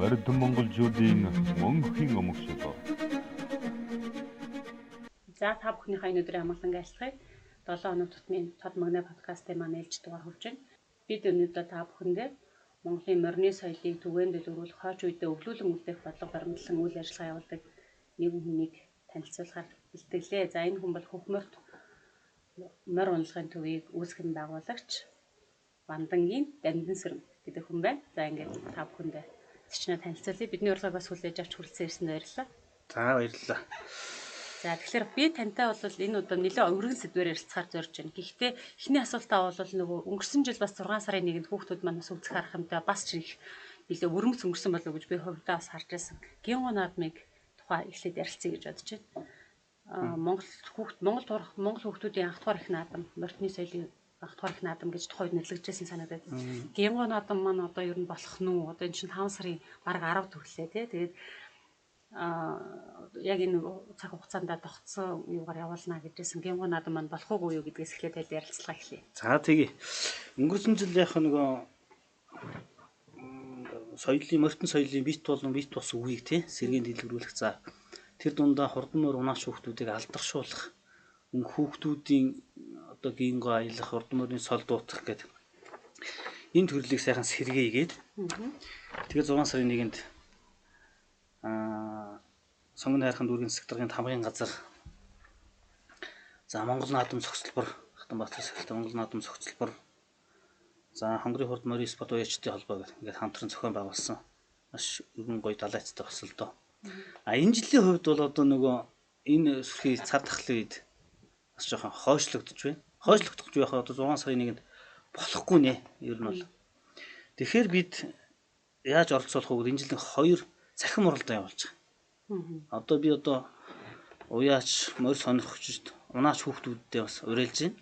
Морьд монголчуудын мөнхийн өмг шилөө. За та бүхнийхээ өнөөдрийн амгалан айлтгая. 7 хоног тутмын тод мөгнө подкастын маань ээлж дугаар хүрч байна. Бид өнөөдөр та бүхэндээ Монголын морины соёлыг түгээн дэлгэрүүлэх хойч үедээ өвлүүлэн үлдээх бодлого баримтлан үйл ажиллагаа явуулдаг нэгэн хүнийг танилцуулахаар бэлтгэлээ. За энэ хүн бол Хөхмөрт морь унлагын төвийг үүсгэн байгуулагч Бандангийн Дандинсэрэн гэдэг хүн байна. За ингээд та бүхэндээ зочноо танилцуулъя. Бидний урилгыг бас хүлээж авч хүрэлцэн ирсэнд баярлалаа. За баярлалаа. За тэгэхээр би тантай бол энэ удаа нэлээд өргөн сэдвээр ярилцахаар зорж байна. Гэхдээ эхний асуултаа бол нөгөө өнгөрсөн жил бас 6 сарын 1-нд хүүхдүүд маань бас үзэх харах юмтай бас ч их нэлээд өрмөц өнгөрсөн болов уу гэж би хувьдаа бас харж байсан. Гинго наадмыг тухай эхлээд ярилцъя гэж бодож байна. Монгол хүүхдүүдийн анх дахь их наадам, морьтны соёлын анх дахь их наадам гэж тухайд нэрлэгдсэн санагдаад. Гинго наадам маань одоо ер нь болох нь үү? Одоо энэ чинь 5 сарын бараг 10 төрлөө тий. Тэгээд яг энэ цаг хугацаанд тогтсон юугаар явуулна гэдээсэн гинго наадам маань болох уу юу гэдгээс эхлээд ярилцлага эхлэе. За тэгье. Өнгөрсөн жил яг нөгөө соёлын морьтон соёлын бит болон бит бос үгийг тий сэргийн дэлгэрүүлэх за тэр дундаа хурдан морь унаач хүүхдүүдийг алдахшуулах хүүхдүүдийн одоо гинго аялах хурдан морины сол дуутах гэдэг энэ төрлийг сайхан сэргээгээд тэгээ 6 сарын 1-нд сонгон хайрхан дүүргийн засаг даргын тамгын газар за Монгол наадам цогцлбор Хатанбаатар сахилтаа Монгол наадам цогцлбор за Хонгорын хурд морин спорт уяачдын холбоо гэх ингээд хамтран зохион байгуулсан маш өргөн гоё далайцтай бас л доо. Энэ жилийн хувьд бол одоо нөгөө энэ сүрхий цар тахлын үед бас жоохон хойшлогдож байна. Хойшлогдох гэж яхаа одоо 6 сарын 1-нд болохгүй нэ ер нь бол. Тэгэхээр бид яаж оролцуулах вэ? Энэ жилийн 2 цахим уралдаан явуулж байгаа. Одоо би уяач морь сонирхогчд унаач хүүхдүүдтэй бас уриалж байна.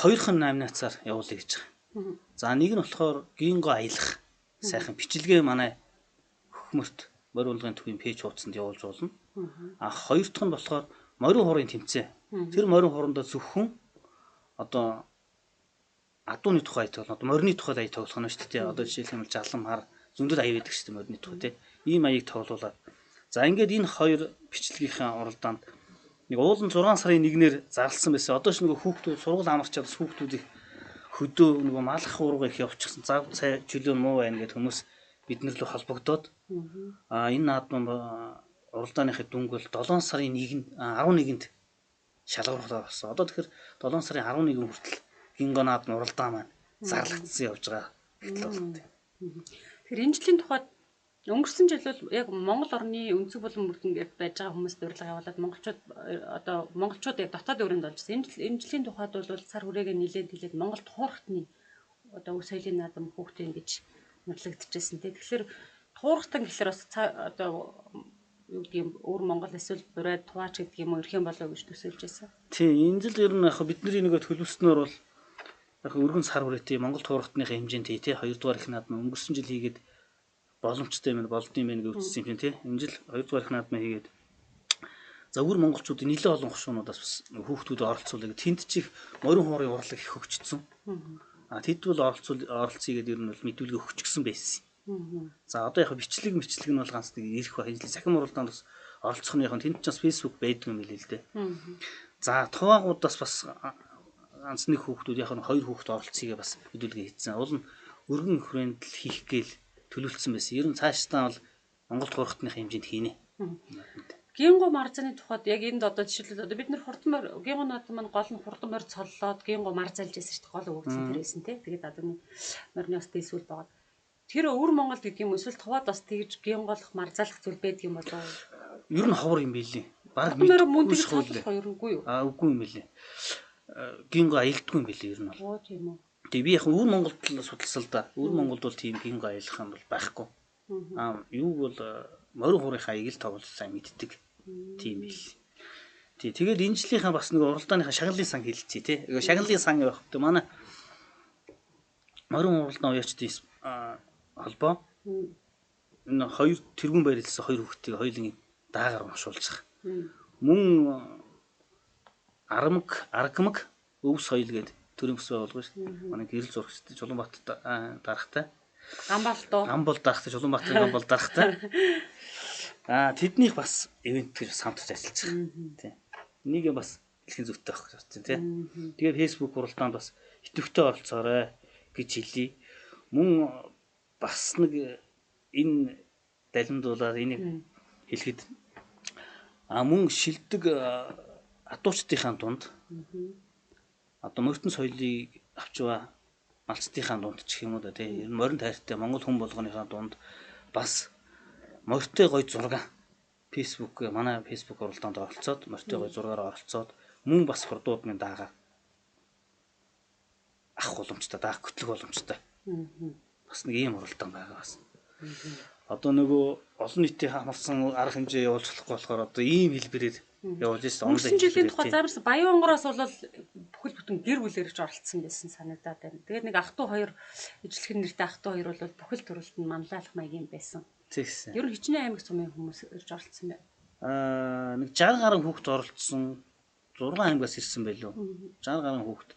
Хоёрхан 8 нацаар явуулъя гэж байгаа. За нэг нь болохоор гинго аялах сайхан бичлэгээ манай Хөхмөрт морь унлагын төвийн пэйж хуудсанд явуулж болно. Хоёр дахь нь болохоор морин хуурын тэмцээн. Тэр морин хуурандаа зөвхөн одоо адууны тухай тоглох, одоо морины тухай аяг тоглох нь шүү дээ. Одоо жишээлх юм бол жалам хар зөндөл аяг байдаг шүү дээ морины тухай тий. Ийм аяг тоглуулаад. За ингээд энэ хоёр бичлэгийнхээ уралдаанд нэг уулын 6 сарын 1-ээр зарласан байсан. Одоо ч нөгөө хүүхдүүд сургууль амарчаад хүүхдүүдийг хөдөө нөгөө малах уурга их явчихсан. Зав цай чөлөө муу байна гэдэг хүмүүс биднэр лөө холбогдоод энэ наадмын уралдааныхаа дүнг бол 7 сарын 11-нд шалгаруулах болсон. Одоо тэгэхээр 7 сарын 11 хүртэл гинго наадмын уралдаан маань зарлагдсан явж байгаа гэтэл байна. Тэгэхээр энэ жилийн тухайд өнгөрсөн жил бол яг Монгол орны өнцөг болон мөрдөнд яг байж байгаа хүмүүст урилга явуулаад монголчууд яг дотоод өрөөнд олжсэн. Энэ жилийн тухайд бол цар хүрээгээ нилээд Монгол туурхтны одоо соёлын наадам хүүхдийн гэж нэрлэгдэжсэн тий. Тэгэхээр туурхтан гэхэлэр бас одоо юу гэдэг юм өөр Монгол эсвэл бурайд туваач гэдэг юм уу ирэх юм болоо гэж төсөөлж байсан. Тий, энэ жил ер нь яг бидний нөгөө төлөвлөснөөр бол яг өргөн сар хүрээтэй Монгол туурхтныхаа хэмжээнд тий 2 дугаар их наадам өнгөрсөн жил хийгээд боломжтой юм болдсон юм гэж үзсэн юм тий. Энэ жил 2 дугаар их наадмаа хийгээд за өөр монголчуудын нэлээд олон хушуунуудаас бас хүүхдүүдэд оролцуулъя. Тэнд чих морин хуурын урлаг их хөгжсөн. Тэд бол оролцъё гэдэг ер нь бол мэдүүлгээ өгчихсэн байсан. За одоо яг бичлэг нь бол ганц нэг ирэх байх. Энэ цахим уралдаанд бас оролцох нь яг тэнд ч бас Facebook байдаг юм билээ л дээ. За туваагуудаас бас ганц нэг хүүхдүүд яг 2 хүүхэд оролцъё гэж бас мэдүүлгээ хийсэн. Уул нь өргөн хүрээнд л хийх гээл төлөвлөсөн байсан. Ер нь цаашдаа бол Монгол туурхтны хэмжээнд хийнэ. Гинго марзаны тухайд яг энд одоо жишээлбэл одоо бид нар хурдан морь гинго наадам маань гол нь хурдан морь цоллоод гинго марзалж байсан шүү дээ. Гол өгөгдсөн тэрээсэн тий. Тэгээд одоо морины ус дэсүүл байгаа. Тэр өвөр Монгол гэдэг юм эсвэл туваад бас тэгж гинголох марзалах зүйл байдаг юм болоо. Ер нь ховор юм билий. Баг мөн тэгж цоллох ерөнгүй юу? Үгүй юм билий. Гинго аялдгүй юм билий ер нь бол. Тийм үү. Тэгээ би яг өвөр Монголд судалсан л да. Өвөр Монголд бол тийм гинго аялах юм бол байхгүй. Юу бол морин хуурынхаа аяг л тоглож сайн мэддэг. Тийм бил. Тэгээд энэ жилийнхаа бас нэг уралдааныхаа шагналын сан хэлчихье тий. Шагналын сан явах гэдэг манай морин уралдаан уяачдын холбоо энэ 2 тэргүүн байрлалсан 2 хүүхдийг хоёулын даагаар уншуулж байгаа. Мөн аргамаг өвс соёл гэдэг төрийн бүс байгуулга шүү дээ. Манай гэрэл зурагчтай Чулуунбаатар дарахтай. Гамбол дарахтай Чулуунбаатарын гамбол дарахтай. Тэднийх бас ивент гэж хамтарч ажиллаж байгаа. Тийм. Энийг бас хэлхэн зүйтэй байх гэж байна тийм. Тэгээд Facebook хуралдаанд бас идэвхтэй оролцоорой гэж хэлье. Мөн бас нэг энэ далимдуулаад энийг хэлэхэд мөн шилдэг адуучдынхаа дунд одоо мөртөн соёлыг авчваа малцдынхаа дунд ч юм уу да тийм ер нь морин тайртай монгол хүн болгоныхаа дунд бас морьтой гой зураг Facebook манай Facebook уралдаанд оролцоод морьтой гой зургаар оролцоод мөн бас хурдуудны даага ах боломжтой даах хөтлөх боломжтой бас нэг ийм уралдаан байгаа бас одоо нөгөө олон нийтийн хамарсан арга хэмжээ явуулж болохгүй болохоор одоо ийм хэлбэрээр явуулж байна. Өнгөрсөн жилийн тухай заамарсан Баян онгороос бол бүхэл бүтэн гэр бүлээрч оролцсон байсан санагдаад байна. Тэгээд нэг ах トゥ хоёр ижлэхэн нэртэй ах トゥ хоёр бол бүхэл төрөлтөнд манлайлах маягийн байсан. Тэгсэн. Ер нь Хичнээн аймаг сумын хүмүүс ирж оролцсон байна. Нэг 60 гаруй хүүхэд оролцсон 6 аймагаас ирсэн байлоо. 60 гаруй хүүхэд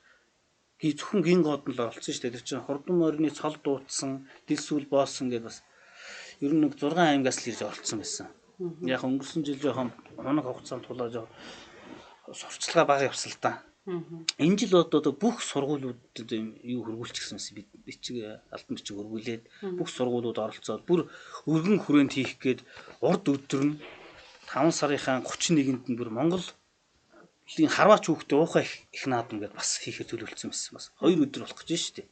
зөвхөн гин гоод нь л оролцсон шүү дээ. Тэр чинь хурдан морины цол дуудсан, дэлсүүл боосон гэдээ бас ер нь нэг 6 аймагаас л ирж оролцсон байсан. Яг өнгөрсөн жил жоохон хоног хугацаанд тулаад сурчлагаа бага явсан л та. Энэ жил одоо бүх сургуулиудад юу хөргүүлчихсэн бид бичиг алтан бичиг хөргүүлээд бүх сургуулиуд оролцоод бүр өргөн хүрээнд хийх гээд урд өдөр нь 5 сарынхаа 31-нд нь бүр Монголын харваач хүүхдээ уухай их наадам гэдээ бас хийхэд төлөвлөсөн байсан. Бас 2 өдөр болох гэж шүү дээ.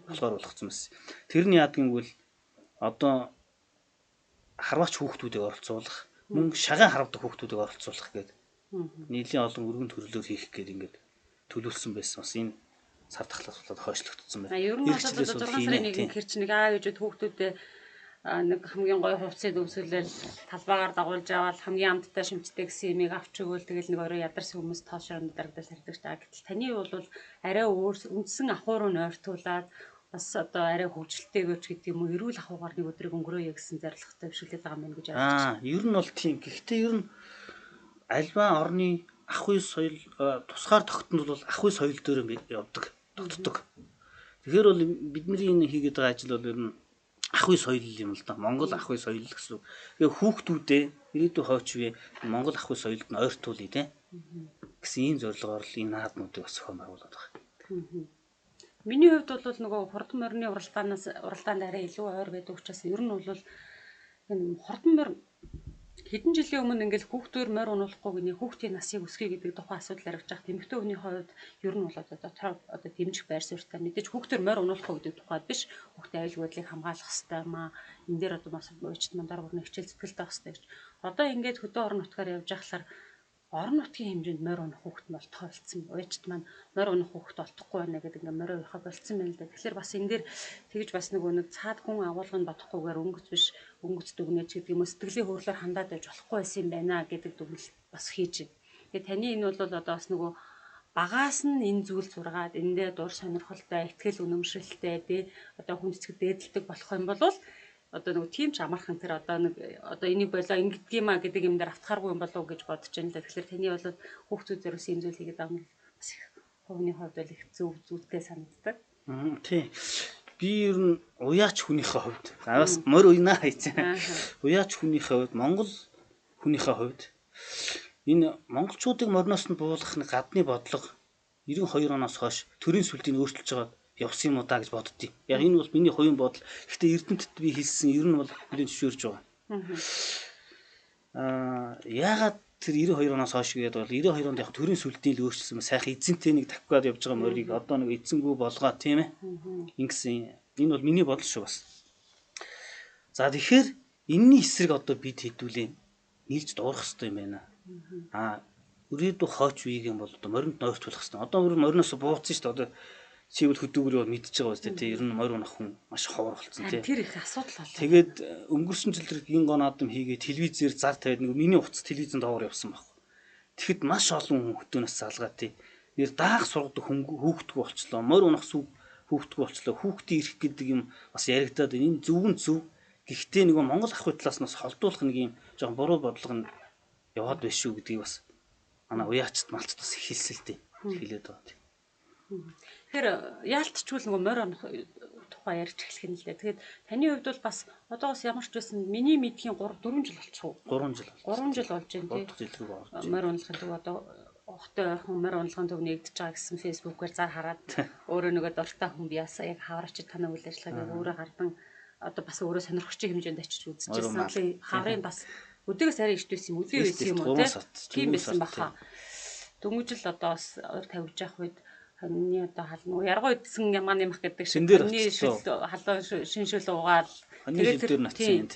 Болохоор болгоцсон байсан. Тэрний яадгийгвэл одоо харваач хүүхдүүдийг оролцуулах, мөн шагаан харавдаг хүүхдүүдийг оролцуулах гэдэг нийлийн олон өргөн төрлөөр хийх гэдэг ингээд төлөвлөсөн байсан. Бас энэ сар тахлаас болоод хойшлогдсон байна. Ер нь бол 6 сарын 1-нд хэр ч нэг ээжүүд хүүхдүүдэд нэг хамгийн гоё хувцсыг өвсөлөөл талбайгаар дагуулж аваад хамгийн амттай шимтдэг гэсэн юмыг авч өгөөл тэгэл нэг орой ядарсан хүмүүс тоошроо дарагдаж сардаг та. Гэтэл таны бол арай өөр үндсэн ахуй руу нойртуулаад бас одоо арай хөгжилтэйгөөч гэдэг юм уу эрүүл ахуйгаар нэг өдрийг өнгөрөөе гэсэн зорилготой бишүүлээд байгаа юм гэж ойлгож байна. Ер нь бол тийм. Гэхдээ ер нь альва орны ахуй соёл тусгаар тогтнол бол ахуй соёл дээр явдаг, тогтдог. Тэгэхээр бол бидний энэ хийгээд байгаа ажил бол ер нь ахуй соёл юм л да. Монгол ахуй соёл гэсэн. Тэгээ хүүхдүүдээ ирээдүйн хойч үе Монгол ахуй соёлд нь ойртуулъя те. Гэсэн ийм зорилгоор л энэ наадмуудыг бас зохион байгуулад байгаа. Миний хувьд бол нөгөө хурдан морины уралдаанд арай илүү ойр байдаг учраас ер нь бол энэ хурдан морь хэдэн жилийн өмнө ингээл хүүхдээр морь унуулахгүй гинэ хүүхдийн насыг өсгөе гэдэг тухайн асуудал яригдж байгаа. Эмэгтэй хүний хувьд ер нь бол одоо дэмжих байр суурьтай мэдээж хүүхдээр морь унуулахгүй гэдэг тухайд биш хүүхдийн аюулгүй байдлыг хамгаалах хэрэгтэй маа энэ дээр одоо бас уучт мандар бүрний хичээл зүтгэлтэй байх хэрэгтэй гэж. Одоо ингээд хөдөө орон нутгаар явж байхлаар орон нутгийн хэмжээнд морь унах хүүхэд нь бол тоолцсон. Уучт маань морь унах хүүхэд олдохгүй байна гэдэг ингээд морь уухаа болцсон байна л да. Тэгэхээр бас энэ дээр тэгж бас нэг цаад хүн агуулгыг бодохгүйгээр өнгөц биш өнгөц дүгнэж гэдэг юм сэтгэлийн хөврлөөр хандаад байж болохгүй байсан юм байна гэдэг дүгнэлт бас хийж байна. Тэгээ таны энэ бол одоо бас нөгөө багаас нь энэ зүйл зургаад эндээ дур сонирхолтой, ихтгэл үнэмшилтэй тий одоо хүндэтгэд дээдэлдэг болох юм бол одоо нэг тийм ч амархан тэр одоо энийг болоо ингэдэг юм а гэдэг юм дээр автахааргүй юм болов уу гэж бодож байна л да. Тэгэхээр таны бол хүүхдүүдээрээс энэ зүйл хийгээд байгаа юм бас их хувийн хувьд бол их зүйтэй санагддаг. Тий. Би ер нь уяач хүнийхээ хувьд бас морь уйнаа хийцэн. Уяач хүнийхээ хувьд Монгол хүнийхээ хувьд энэ монголчуудыг морноос нь буулгах нэг гадны бодлого 92 оноос хойш төрийн сүлдийг өөрчилж байгаа явсан юм уу да гэж боддتي. Яг энэ бол миний хувийн бодол. Гэхдээ Эрдэнэтэд би хэлсэн ер нь бол бүлийн зөвшөөрж байгаа. Яагаад тэр 92 оноос хойш гэдэг бол 92 онд яг төрийн сүлдийг л өөрчилсөн сайхан эзэнтэй нэг тавьгаад явж байгаа морийг одоо нэг эзэнгүү болгоо тийм ээ. Ингэсэн. Энэ бол миний бодол шүү бас. За тэгэхээр энэний эсрэг одоо бид хэдүүлээ нийлж дуурах хэрэгтэй юм байна. Өрөөдөө хойч үеийн бол одоо моринд нойртуулах хэрэгтэй. Одоо мориноос бууцсан шүү дээ. Одоо чивэл хөдөөгрөө мэдчихэж байгаа үстэй тий. Ер нь морь унах хүн маш ховор болсон тий. Тэр их асуудал болоо. Тэгээд өнгөрсөн жил тэр гин гоо наадам хийгээ телевизээр зар тавиад нэг миний утас телевизэнд давар явсан байхгүй. Тэгэхэд маш олон хүн хөдөөнөөс залгаа тий. Нэр даах сургадаг хүүхдгүү болчлоо. Морь унах хүүхдгүү болчлоо. Хүүхдийн ирэх гэдэг юм бас яригадаад энэ зөв. Гэхдээ нөгөө Монгол ах хуй талаас нь холдуулах нэг юм жоохон буруу бодлого нь яваад байна шүү гэдгийг бас манай уяачт малцд бас хэлсэлтэй хэлээд байгаа. Тэгэхээр яалтчгүй нөгөө морь онох тухай ярьж эхлэх юм л дээ. Тэгээд таны хувьд бол бас одоос ямар ч байсан миний мэдхийн 3 4 жил болчихоо. 3 жил. 3 жил болж байна тий. 3 жил рүү орж. Морь унлахын төв одоо огтой ойрхон морь унлахын төв нэгдэж байгаа гэсэн фэйсбүүкээр зар хараад өөрөө нөгөө дуртай хүн би ясаа яг хавраач танаа үйл ажиллагааг өөрөө гардан одоо бас өөрөө сонирхогчийн хэмжээнд очиж үзчихсэн. Хаврын бас өдөөс арай ишт байсан юм үгүй байсан юм уу тийм байсан баха. Дөнгөжл одоо бас ойр тавьж явах үед хоньны одоо хална яргуу идсэн ямаа нэмэх гэдэг шиг хоньны шил халуун шиншүүл угаал тэгээд тийм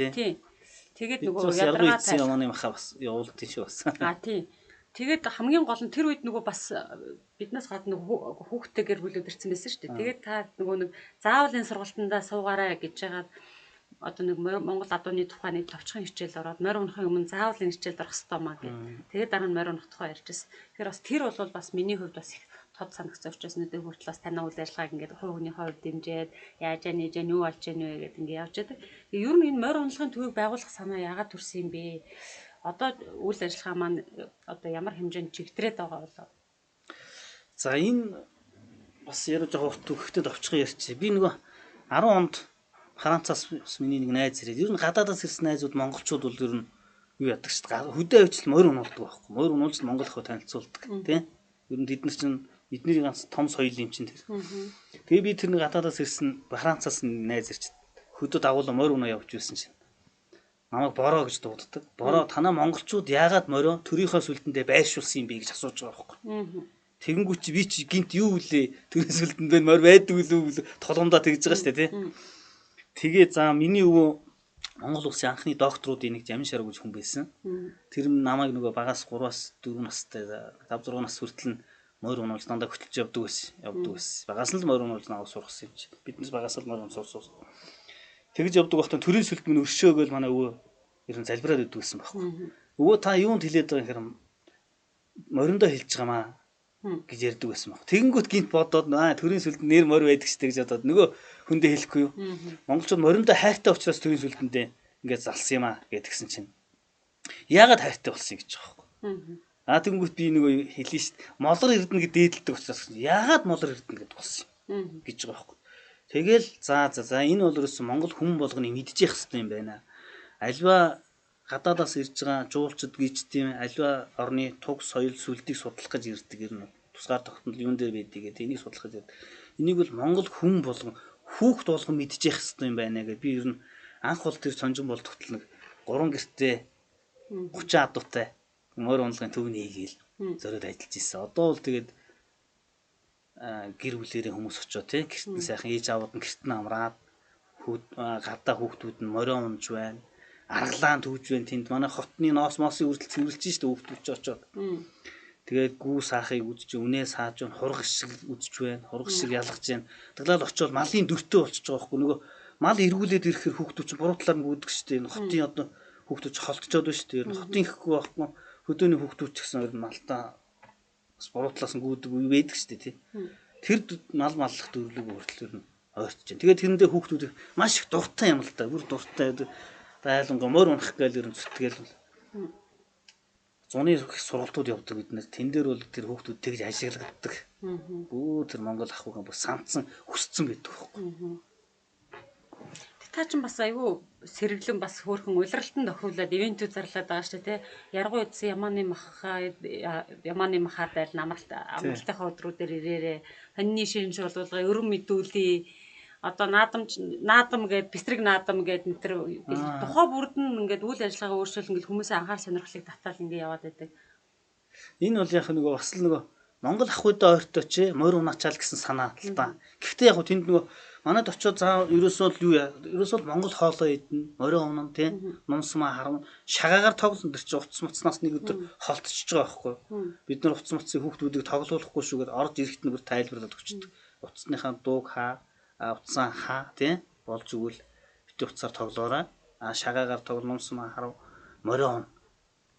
тэгээд нөгөө ядаргаа тавьсан ямаа нэмэх бас явуулдیں۔ Шүү бас. Тийм. Тэгээд хамгийн гол нь тэр үед нөгөө бас биднээс гадна хүүхдтэй гэр бүлүүд ирсэн байсан шүү дээ. Тэгээд та нөгөө нэг заавлын сургалтандаа суугаарай гэж жагаад одоо нэг Монгол адууны тухай нэг товчхон хичээл ороод морь унахын өмнө заавлын хичээлд орох хэрэгтэй маа гэх. Тэгээд дараа нь морь унах тухай ярьжсэн. Тэгэхээр бас тэр бол бас миний хувьд бас их тод санагцсан учраас нүдээ хүртэл бас танаа үйл ажиллагааг ингээд хувь хүний хувьд дэмжиад яаж яаж юу болж яах вэ гэдэг ингээд явж байдаг. Ер нь энэ морь унахын төвийг байгуулах санаа яагаад төрсөн юм бэ? Одоо үйл ажиллагаа маань одоо ямар хэмжээнд чигтрээд байгаа болоо. За энэ бас яриж байгаа төвхөд авчихсан ярьчих. Би нөгөө 10 онд Францаас миний нэг найз ирээд ер нь гадаадаас ирсэн найзууд монголчууд бол ер нь юу яадаг шүү дээ. Хөдөө авчил морь унуулдаг байхгүй. Морь унуулж монгол хөө танилцуулдаг тийм. Ер нь бид нар чинь эдний ганц том соёл юм чинь тэр. Тэгээ би тэр нэг гадаадаас ирсэн Францаас найз ирчихэд хөдөө дагуулсан морь унаа явж байсан чинь намайг бороо гэж дууддаг. Бороо танаа монголчууд яагаад морио төрийнхөө сүлдэндээ байршуулсан юм бэ гэж асууж байгаа байхгүй. Тэгэнгүүт чи би чи гинт юу вүлээ төрийн сүлдэндээ морь байдаг үлээ толгомдоо тэгж байгаа шүү дээ тий. Тэгээ за миний өвөө Монгол улсын анхны докторуудын нэг Жамин Шарав гэж хүн байсан. Тэр намайг нөгөө багаас 3-аас 4 настай 5-6 нас хүртэл морь унуулж дандаа хөтлөж явдаг байсан. Багаас нь л морь унуулж наваа сургасан юм чи. Биднес багаас л морь унуулсан. Тэгж явдаг байхдаа төрийн сүлд минь өршөөгөл манай өвөө ерөн залбираад өгдөг гэсэн байхгүй. Өвөө та юунд хэлээд байгаа юм мориндоо хэлж байгаамаа гэж ярьдаг байсан баг. Тэгэнгүүт гинт бодоод төрийн сүлд нэр морь байдаг ч гэж бодоод нөгөө хүндээ хэлэхгүй юу. Монголчууд мориндоо хайртай учраас төрийн сүлдэндээ ингээд залсан юм аа гэдгсэн чинь. Яагаад хайртай болсон юм гэж байгаа байхгүй. Тэгэнгүүт би нөгөө хэлээ шүү дээ. Молор эрдэнэ гэж дээдэлдэг учраас яагаад молор эрдэнэ гэдээ болсон юм гэж байгаа байхгүй. Тэгэл за энэ бол ерөөсөн Монгол хүн болгоны мэдчих хэвээр юм байна. Альва гадаадаас ирж байгаа жуулчд гэж тийм альва орны туг соёл сүлдийг судлах гэж ирдэг юм. Тусгаар тогтнол юун дээр байдгийг гэдэг энийг судлах гэж. Энийг бол Монгол хүн болгон хүүхд болгон мэдчих хэвээр юм байна гэж би ер нь анх бол тэр сонжин бол тогтол нэг 3 гэртээ 30 адуутай морь унлагын төв нээгээл зориод ажиллаж ирсэн. Одоо бол тэгээд гэр бүлэрээ хүмүүс очоо тий гэртэн сайхан ээж аваад нь гэртэн амраад гадаа хүүхдүүд нь морио унж байна. Аргалаан төвж байна. Тэнд манай хотны ноос мосын үрдэл цэвэрлж штэ хүүхдүүд ч очоод. Тэгээд гүү саахыг үзэж үнээ сааж байна. Хургах шиг үзэж байна. Хургах шиг ялгаж байна. Таглаад очоод малын дөртөө болчихж байгаа байхгүй нөгөө мал эргүүлээд ирэхээр хүүхдүүд ч буруу талаар нь гүйдэг штэ. Хотын одоо хүүхдүүд ч холтчоод байна штэ. Хотын ихгүй байхгүй хөдөөний хүүхдүүд ч гэсэн ер нь малтаа буруу талаас нь гүйдэг үе байдаг штэ тий. Тэр мал маллах төрлөг хүртэл нь ойртож байна. Тэгээд тэрэндээ хүүхдүүд маш их дуртай юм л да. Бүр дуртай. Байлангаа морь унах гээл ерөн зүтгэл бол. Зуны сургалтууд явдаг бид нэр тэн дээр бол тэр хүүхдүүд тэгж ажигладаг. Тэр Монгол ахуйгаа бүр санцсан хүсцэн байдаг байхгүй. Та ч бас айгүй сэргэлэн бас хөөрхөн улиралтанд тохиолдоод ивентүүд зарлаад байгаа шүү дээ тий. Яргуу эдсэн ямааны махаар байл амралтынхаа өдрүүдээр ирээрээ хоньны шинж болгоё өрөм мэдүүлээ. Одоо наадам гээд бистрэг наадам гээд энэ төр тухай бүрд нь ингээд үйл ажиллагаа өөрчлөл ингээд хүмүүсийн анхаарал сонирхлыг татаал ингээд яваад байдаг. Энэ бол яг нөгөө бас л нөгөө Монгол ахуйдаа ойртооч морь унаачаал гэсэн санаа л да. Гэхдээ яг тэнд нөгөө манайд очиод заа ерөөсөө Монгол хоолоо идэнэ, морио унана тийм нумсмаа харна, шагаагаар тоглосон дэр чи утас муцнаас нэг өдөр холтчихж байгаа байхгүй. Бид нар утас муцсыг хүүхдүүдийг тоглоулахгүй шүүгээд орж ирэхэд нэг тайлбарлаад өгчдөг. Утасныхаа дууг хаа, утсаа хаа тийм болж игэл бити утсаар тоглоорой. Шагаагаар тоглоомсмаа харав, морио унана.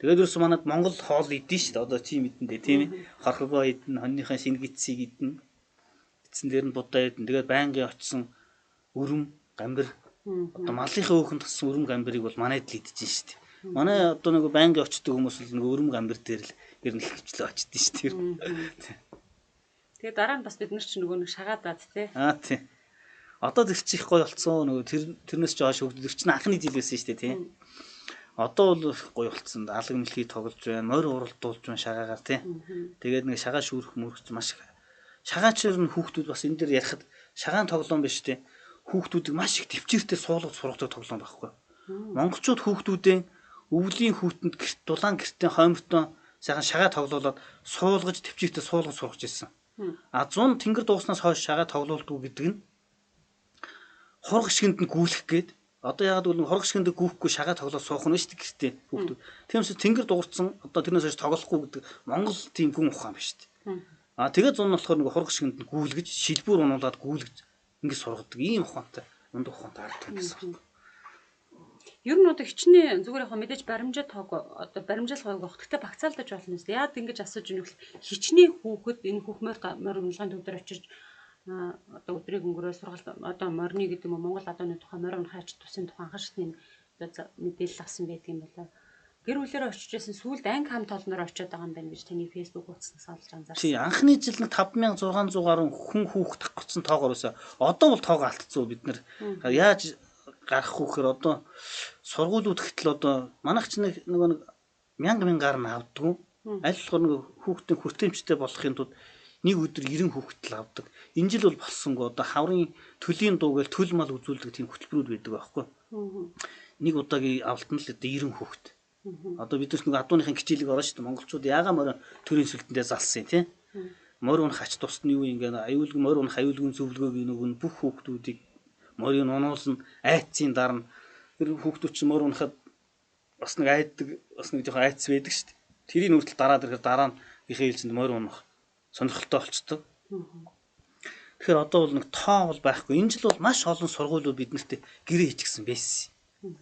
Тэгээд ерөөсөө манайд Монгол хоол идэн шүү дээ. Одоо тийм идэндээ тийм ээ. Хорхогоо идэн, хоньныхаа шинэ гидсийг идэн. Эцэн дээр нь будаа идэн. Тэгээд байнгын очсон өрөм, гамбир. Одоо малынхаа өөхөнд тассан өрөм гамбирыг бол манайд л идэж шүү дээ. Манай одоо нэг байнгын очдог хүмүүс л нэг өрөм гамбир дээр л ер нь хөвчлөө очдөө шүү дээ. Тэгээ дараа нь бас бид нар ч нөгөө нэг шагаад даад тий. Тийм. Одоо тэр чих гоё болцсон нөгөө тэрнээс жоош хөгдөд тэр чинь анхны жил байсан шүү дээ тий. Одоо бол гоё болцсон. Алаг мэлхий тоглож байна, морь уралдуулж байна шагаагаар тий. Тэгээд нэг шагаа шүүрэх мөрөгч маш их. Шагаачаар нь хүүхдүүд бас энэ дээр ярихад шагаан тоглоом биш тий. Хүүхдүүдийг маш их төвчээртэй суулгаж сургадаг тоглоом байхгүй. Монголчууд хүүхдүүдээ өвлийн хүүтэнд гэрт дулаан гэртээ хоймортоо сайхан шагаа тоглоулаад суулгаж төвчээртэй суулгаж сургаж ирсэн. А 100 тэнгэр дууснаас хойш шагаа тоглоулдаг гэдэг нь хург шигэнд нь гүйлэх гээд одоо ягаад гэвэл хург шигэнд гүйхгүй шагаа тоглоод суух нь шүү дээ гэртээ хүүхдүүд. Тиймээс тэнгэр дуурцсан одоо тэрнээс хойш тоглохгүй гэдэг Монгол тийм гүн ухаан биш шүү дээ. А тэгээд зун нь болохоор нэг хург шигэнд нь гүйлгэж шилбүр унуулад гүйлгэж ингэ сургадаг ийм ухаантай мундаг ухаантай ард түмсэн. Ер нь одоо хичнээн зүгээр яг мэдээж баримжаа тоог одоо баримжаалгыг огтгтой багцаалдаж болно юм. Яад ингэж асууж өгөх хичнээн хүүхэд энэ хүүхмээр морилгын төв дээр очиж одоо өдрийг өнгөрөө сургалт одоо морины гэдэг юм Монгол одооны тухай морин хайч тусын тухай анхан шатны одоо мэдээлэл авсан байдаг юм болоо. Гэр бүлээр очиж байсан сүүлд анги хам толноор очиод байгаа юм байна гэж таны фэйсбүүк утаснаас олж анзаарсан. Чи анхны жил нэг 5600 гаруй хүн хүүхд тагцсан тоогоор өсөө. Одоо бол тоогоо алдцсан бид нар. Яаж гарах хүүхээр одоо сургуулиуд гэтэл одоо манайх ч нэг 1000 нь авдаг. Аль болохоор нэг хүүхдийн хүртээмжтэй болохын тулд нэг өдөр 90 хүүхэд л авдаг. Энэ жил бол болсонгүй одоо хаврын төлийн дуугаар төл мал үзүүлдэг тийм хөтөлбөрүүд байдаг байхгүй. Нэг удаагийн авалтан л 90 хүүхэд. Одоо бид нар нэг адууныхын хичээлийг орно шүү дээ. Монголчууд яага морин төрийн сүлдэндээ залсан тийм. Морь унах ач тусны юу ингээ аюулгүй морь унах аюулгүй зөвлөгөөг нөгөө бүх хүүхдүүдийг морийг унуулна айцын дарна. Тэр хүүхдүүд чинь морь унахад бас нэг айддаг бас нэг жоохон айц байдаг шүү дээ. Тэрийг нүртэл дараад ирэхээр дараа нь ихээ хэлсэнд морь унах сонирхолтой болцдог. Тэгэхээр одоо бол нэг тоо бол байхгүй. Энэ жил бол маш олон сургуулиуд биднэрт гэрээ хийчихсэн байсан.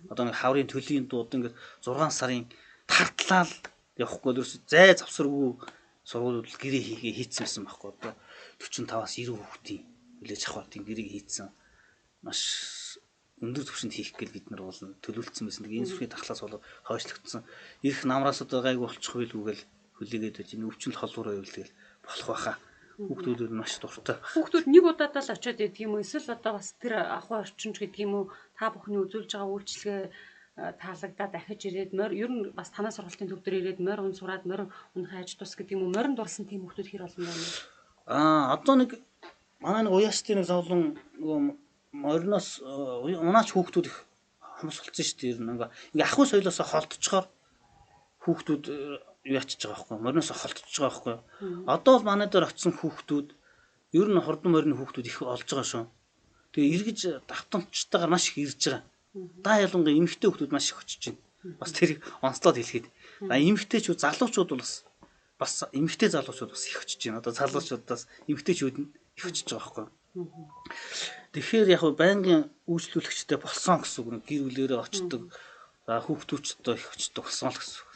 Одоо нэг хаврын төлийн дууд ингээд 6 сарын тартлал явахгүй л ерөөс зай завсаргүй сургуулиуд гэрээ хийцсэн байсан байхгүй. Одоо 45-аас 90 хүүхдийн хүлээж авахын гэрээ хийцсэн. Маш өндөр түвшинд хийх гээл бид нар бол төлөвлөсөн байсан. Энэ сүрхий тахлаас болоод хойшлогдсон. Ирэх намраас одоо гайг болчих байлгүйгээл хүлээгээд байж энэ өвчнөл холбоороо явуулдаг болох байхаа. Хүүхдүүд нь маш дуртай. Хүүхдүүд нэг удаадаа л очиод идэг юм уу? Эсвэл одоо бас тэр ахуй орчинч гэдэг юм уу? Та бүхний үзүүлж байгаа үйлчлэгээ таалагдаад дахиж ирээд морь ер нь бас танаа сургалтын төв дээр ирээд морь ун сураад морь унах айж тус гэдэг юм уу? Морин дурсан тийм хүүхдүүд хэр олон байна? Одоо нэг манай нэг уяасчдын нэг зовлон нөгөө мориноос унаач хүүхдүүд их хомсголцсон шүү дээ. Ер нь ингээ ахуй соёлоосоо холдчихоор хүүхдүүд юу ячиж байгаа байхгүй мориноос холтож байгаа байхгүй. Одоо бол манай дээр очисон хүүхдүүд ер нь хурдан морины хүүхдүүд их олж байгаа шүү. Тэгээ эргэж давтамжтайгаар маш их ирж байгаа. Да ялангуяа эмэгтэй хүүхдүүд маш их очиж байна. Бас тэрийг онцлоод хэлэхэд. Эмэгтэйчүүд залуучууд бол бас эмэгтэй залуучууд бас их очиж байна. Одоо залуучуудаас эмэгтэйчүүд нь их очиж байгаа байхгүй. Тэгэхээр яг байнгын үйлчлүүлэгчтэй болсон гэсэн үг. Гэр бүлээрээ очдог. За хүүхдүүчтэй их очдог болсон л гэсэн үг.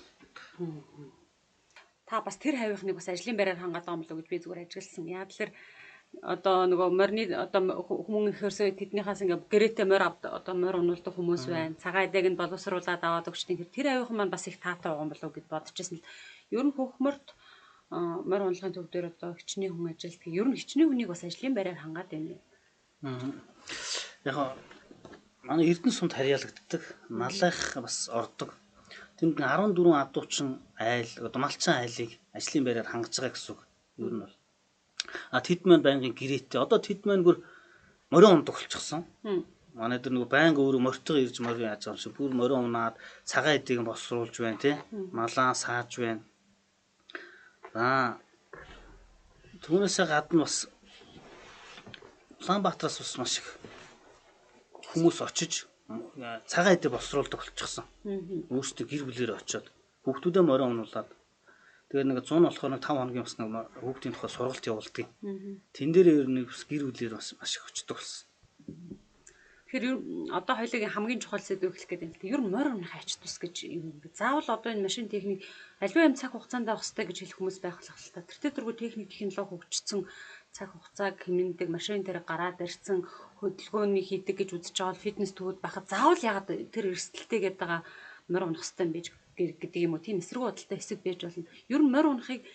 Та бас тэр хавийнхныг бас ажлын байраар хангаад байгаа юм болов уу гэж би зүгээр ажигласан. Яа тэлэр одоо нөгөө морины одоо хүмүүн ихэрсээ тэднийхээс ингээ гэрээтэй морь одоо морь унуулдаг хүмүүс байна. Цагаан эдэг нь боловсруулаад аваад өгчдیں۔ Тэр хавийнхан маань бас их таатай байгаа юм болов уу гэж бодчихсон л. Ер нь хөхмөрт морь унлагын төв дээр одоо хичнээн хүн ажилтдаг. Ер нь хичнээн хүнийг бас ажлын байраар хангаад байна. Яг манай Эрдэнэ сумд харьяалагддаг. Налах бас ордог. Тэнд 14 адуучин айл одоо малчин айлыг ажлын байраар хангаж байгаа гэсэн үг. Ер нь бол тэд маань байнгын гэрээтэй. Одоо тэд маань бүр морин ундаг болчихсон. Манай дээр нөгөө байнга өөрөө мортойгоо ирж морин яаж байгаа юм шиг бүр морин унаад цагаан эдийг босруулж байна тий. Малаа сааж байна. Түүнээсээ гадна бас Улаанбаатараас бас маш их хүмүүс очиж цагаан эдийг босруулдаг болчихсон. Өөрсдөө гэр бүлээрээ очиод хүүхдүүдээ морин унуулад тэгээ нэг 100 болохоор 5 хоногийн бас нэг хүүхдийн тухай сургалт явуулдаг. Тэн дээр ер нь гэр бүлээр бас маш их очдог болсон. Тэгэхээр одоо хоёулын хамгийн чухал сэдв хэлэх гэдэг нь ер нь морь унах ач тус гэж юм. Заавал одоо энэ машин техник аливаа юм цаг хугацаанд авах хэрэгтэй гэж хэлэх хүмүүс байх л та. Тэр төргөө техник технологи хөгжсөн цаг хугацааг хэмнэдэг машин дээр гараад ирсэн хөдөлгөөний хийдэг гэж үзэж байгаа фитнес төвд байхад заавал ягаад тэр эрсдэлтэй гэдэг морь унах хэрэгтэй юм бэ гэдэг юм уу? Тийм эсрэг бодолтой хэсэг байж болно. Ер нь морь унахыг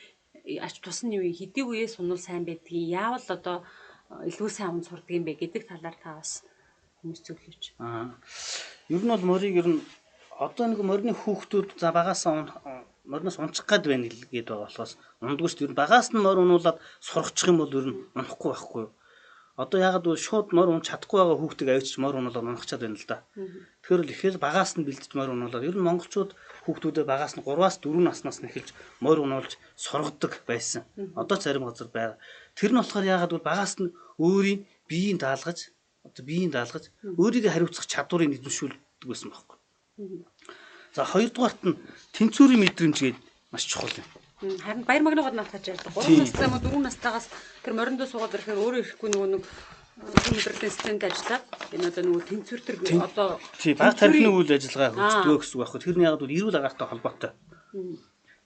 ач тусны үе хэдий үеэ сунвал сайн байдгийг яавал одоо илүү сайн аван сурдаг юм бэ гэдэг талаар та бас хүмүүс зөвлөж. Ер нь бол морийг ер нь одоо нэг морины хүүхдүүд за багасаа мориноос унчих гад байна гэдэг байгаа болохоос ундгүй шүү дээ. Ер нь багаас нь морь унуулаад сурахчих юм бол ер нь унахгүй байхгүй юу? Одоо ягаад гэвэл шууд морь унах чадахгүй байгаа хүүхдийг авчиж морь унуулаад унахчаад байна л да. Тэгэхээр л ихэл багаас нь бэлдэж морь унуулаад ер нь монголчууд хүүхдүүдэд багаас нь 3-аас 4 наснаас нь эхэлж морь унуулж сургадаг байсан. Одоо ч зарим газар байгаа. Тэр нь болохоор ягаад гэвэл багаас нь өөрийн биеийг даалгаж өөрийгөө хариуцах чадварыг нэвтрүүлдэг байсан байхгүй. За хоёрдугаарт нь тэнцвэрийн мэдрэмж гэдэг маш чухал юм. Харин баяр магнагууд наатаж ярьдаг. 3 настай юм уу 4 настайгаас тэр мориндоо суугаад ирэхээр өөрөө ирэхгүй нөгөө өнөөдрийн системд ажиллаад энэ одоо нөгөө тэнцвэр төр одоо баг тархины үйл ажиллагаа хөгждгөө гэсэн үг байхгүй. Тэр нь яг бол эрүүл агаартай холбоотой.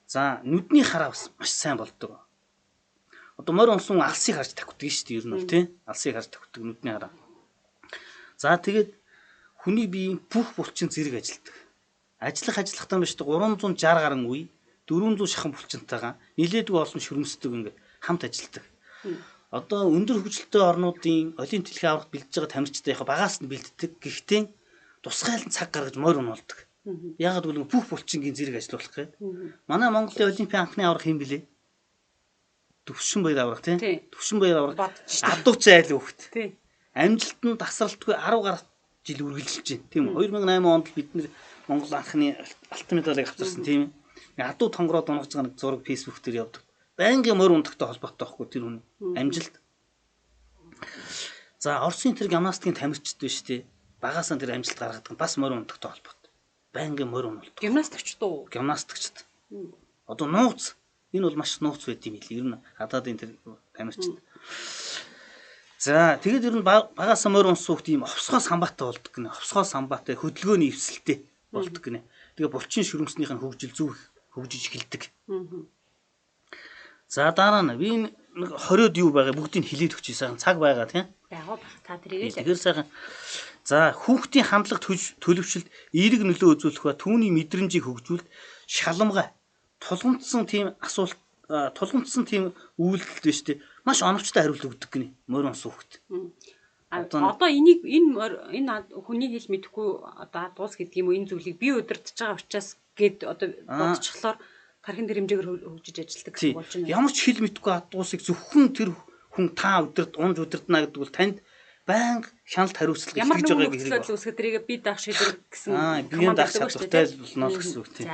За нүдний хараа бас маш сайн болдог. Одоо морь унсан алсыг харж тавьдаг шүү дээ ер нь бол тий. Алсыг харж тавьдаг нүдний хараа. За тэгээд хүний биеийн бүх булчин зэрэг ажилдаг. Ажиллахтаа биш дээ 360 гаруй үе 400 шахан булчинтайгаа нилээдгүй олон шүрмсдэг ингээд хамт ажилдаг. Одоо өндөр хөгжилтэй орнуудын олимп дэлхийн аврагт бэлдэж байгаа тамирчтай яг багаас нь бэлддэг. Гэхдээ тусгайлан цаг гаргаж морь унуулдаг. Ягаад гэвэл бүх булчингийн зэрэг ажиллуулах гээд. Манай Монголын олимпийн анхны авраг хэм блэ? Төвшин баяр авраг тий. Төвшин баяр авраг адууч айл хөхт. Тий. Амжилтанд тасралтгүй 10 гаруй жил үргэлжилж байна. Тийм үү? 2008 онд бид нэр Монгол анхны алтан медалыг авчирсан тийм ээ. Адуу тонгороо дунгаж байгаа нэг зураг фэйсбүүк дээр явдаг. Байнгын морь ундагтай холбоотой байхгүй тэр хүн амжилт. За Оросын тэр гимнастикийн тамирчид биш тий. Багасаа тэр амжилт гаргадаг бас морь ундагтай холбоотой. Байнгын морь унуулдаг. Гимнастикчд уу? Гимнастикчд. Одоо нууц энэ бол маш нууц байд юм билээ. Ер нь гадаадын тэр тамирчид. За тэгээд ер нь багасаа морь унсан хөхт ийм овсгоо самбаатай болдог гинэ. Овсгоо самбаатай хөдөлгөөний эвсэлтэй болдог гинэ. Тэгээ булчин шүрмснийх нь хөгжил зүг хөгжиж эхэлдэг. За дараа нь би нэг 20-од юу байгаа бүгдийг хилээд өгч сайхан цаг байгаа тийм. Яг та тэрийг л. Тэгэхээр сайхан. За хүүхдийн хандлага төлөвшөлт эерэг нөлөө үзүүлэх ба түүний мэдрэмжийг хөгжүүлэлт шалмгай тулгамдсан тийм асуулт тулгамдсан тийм үйлдэл биш үү? Маш оновчтой хариулт өгдөг гинэ. Морь унсан хүүхд. Одоо энэ хүний хэл мэдэхгүй одоо адуус гэдэг юм уу энэ зүйлийг би удирдах байгаа учраас гээд одоо бодчихлоор тархин тэр хэмжээгээр хөгжиж ажилтдаг гэсэн болж байна. Ямар ч хэл мэдэхгүй адуусыг зөвхөн тэр хүн та унж удирдана гэдэг бол танд байнга хяналт хариуцлага илэрхийлж байгааг хэрэг. Ямар үсгээ тэрийг би даах шийдвэр гэсэн. Биеийн даах чадвартай болно гэсэн үг тийм.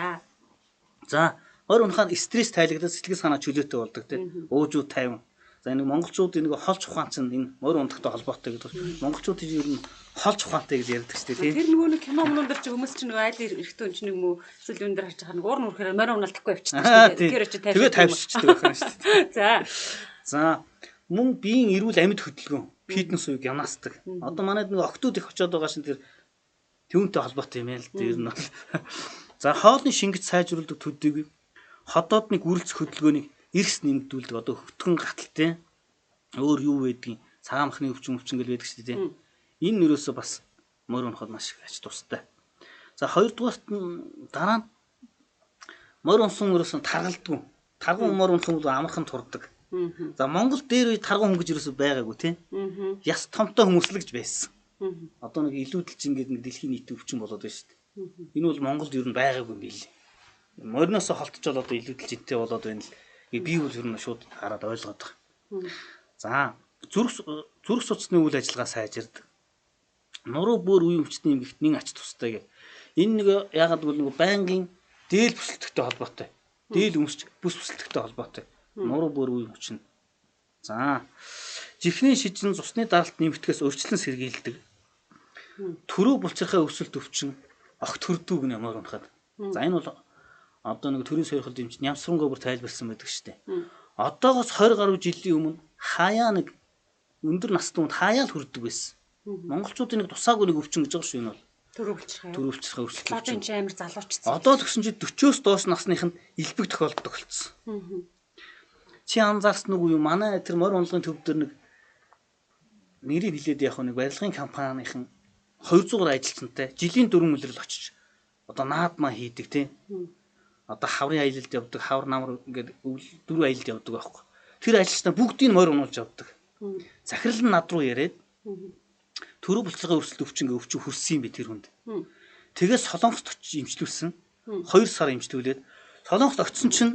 За морь унахаар стресс тайлагдаад сэтгэл санаа чөлөөтэй болдог тийм. Өөжүү тайван. За энэ монголчууд энэ холч ухаан чинь энэ морь ундагтай холбоотой гэдэг. Монголчууд ер нь холч ухаантай гэж ярьдаг шүү дээ. Тэр нөгөө нэг кино мөндөр чи хүмүүс чинь нөгөө айл эрэгтэй хүн чинь нэг мө эсвэл өндөр харж байгаа нэг уурн уурхаар морь унаалтахгүй явчихдаг шүү дээ. Тэгэхээр чи тавьчихдаг байна шүү дээ. За. За мөн биеийн эрүүл амьд хөдөлгөөн фитнес уу гимнастик. Одоо манайд нэг октод их очиод байгаа шин тэр түүнтэй холбоотой юм яа л дээ ер нь бол. За хоолны шингэж сайжруулдаг төдийг хотоодны гүрэлцэх хөдөлгөөнийг эрс нэмэгдүүлдэг одоо хөтгөн гаталтай өөр юу байдгийг цагаан махны өвчин гэл байдаг шүү дээ. Энэ нэрөөсөө бас морь унахад маш их ач тустай. За хоёрдугаарт нь дараа нь морь унсан өрөөсөө таргалдгүй. Тарган морь унах бол амархан турдаг. За Монгол дээр үе тарган хүн гэж ерөөсөө байгаагүй тийм. Яс томтой хүмүүслэгж байсан. Одоо нэг илүүдэлж ингээд нэг дэлхийн нийтийн өвчин болоод байна шүү дээ. Энэ бол Монголд ер нь байгаагүй юм билээ. Мориноосоо холтчоод одоо илүүдэлж интэй болоод байна л. Би бол ер нь шууд хараад ойлгоод байгаа. За зүрх судасны үйл ажиллагаа сайжирдаг. Нуруу бүр үе өвчтний эмгэгт нэг ач тустай гэх. Энэ нэг ягаад гэвэл нэг байнгын дээл бүсэлтгтэй холбоотой. Дээл өмсч бүс бүсэлтгтэй холбоотой. Нуруу бүр үе өвчин. За жихний шижин цусны даралт нэмэгдэхээс өрчлөн сэргийлдэг. Төрөө булчирхай өсөлт өвчин огт хөрдөг нэ морь унахад. За энэ бол одоо нэг төрийн сойрхол дэмж нямсрангоо бүр тайлбарсан байдаг шүү дээ. Одоогоос 20 гаруй жилийн өмнө хаяа нэг өндөр насны хүнд хаяа л хүрдэг байсан. Монголчуудын нэг тусаагүй нэг өвчин гэж байгаа шүү энэ бол. Төрөвлчрхай өсөлт. Одоо энэ амар залуучсан. Одоо тэгсэн чи 40-оос доош насных нь элбэг тохиолддог болсон. Чи анзаарсан уу юу? Манай тэр морь унлагын төв дээр нэг нэрийг хэлээд яг нэг барилгын компанийн 200 гаруй ажилтнтай жилийн 4 мөлрөл очиж одоо наадмаа хийдэг тийм. одоо хаврын аялалд явдаг, хавар намар ингээд дөрвөн аялалд явдаг байхгүй. Тэр ажилчдаа бүгдийг морь унуулж явдаг. Захирал нь над руу яриад төрөв булчиргын өрсөлд өвчин хүрсэн юм би тэр хүнд. Тэгээд Солонгост очиж имчилүүлсэн. 2 сар имчилүүлээд Солонгост очисон чинь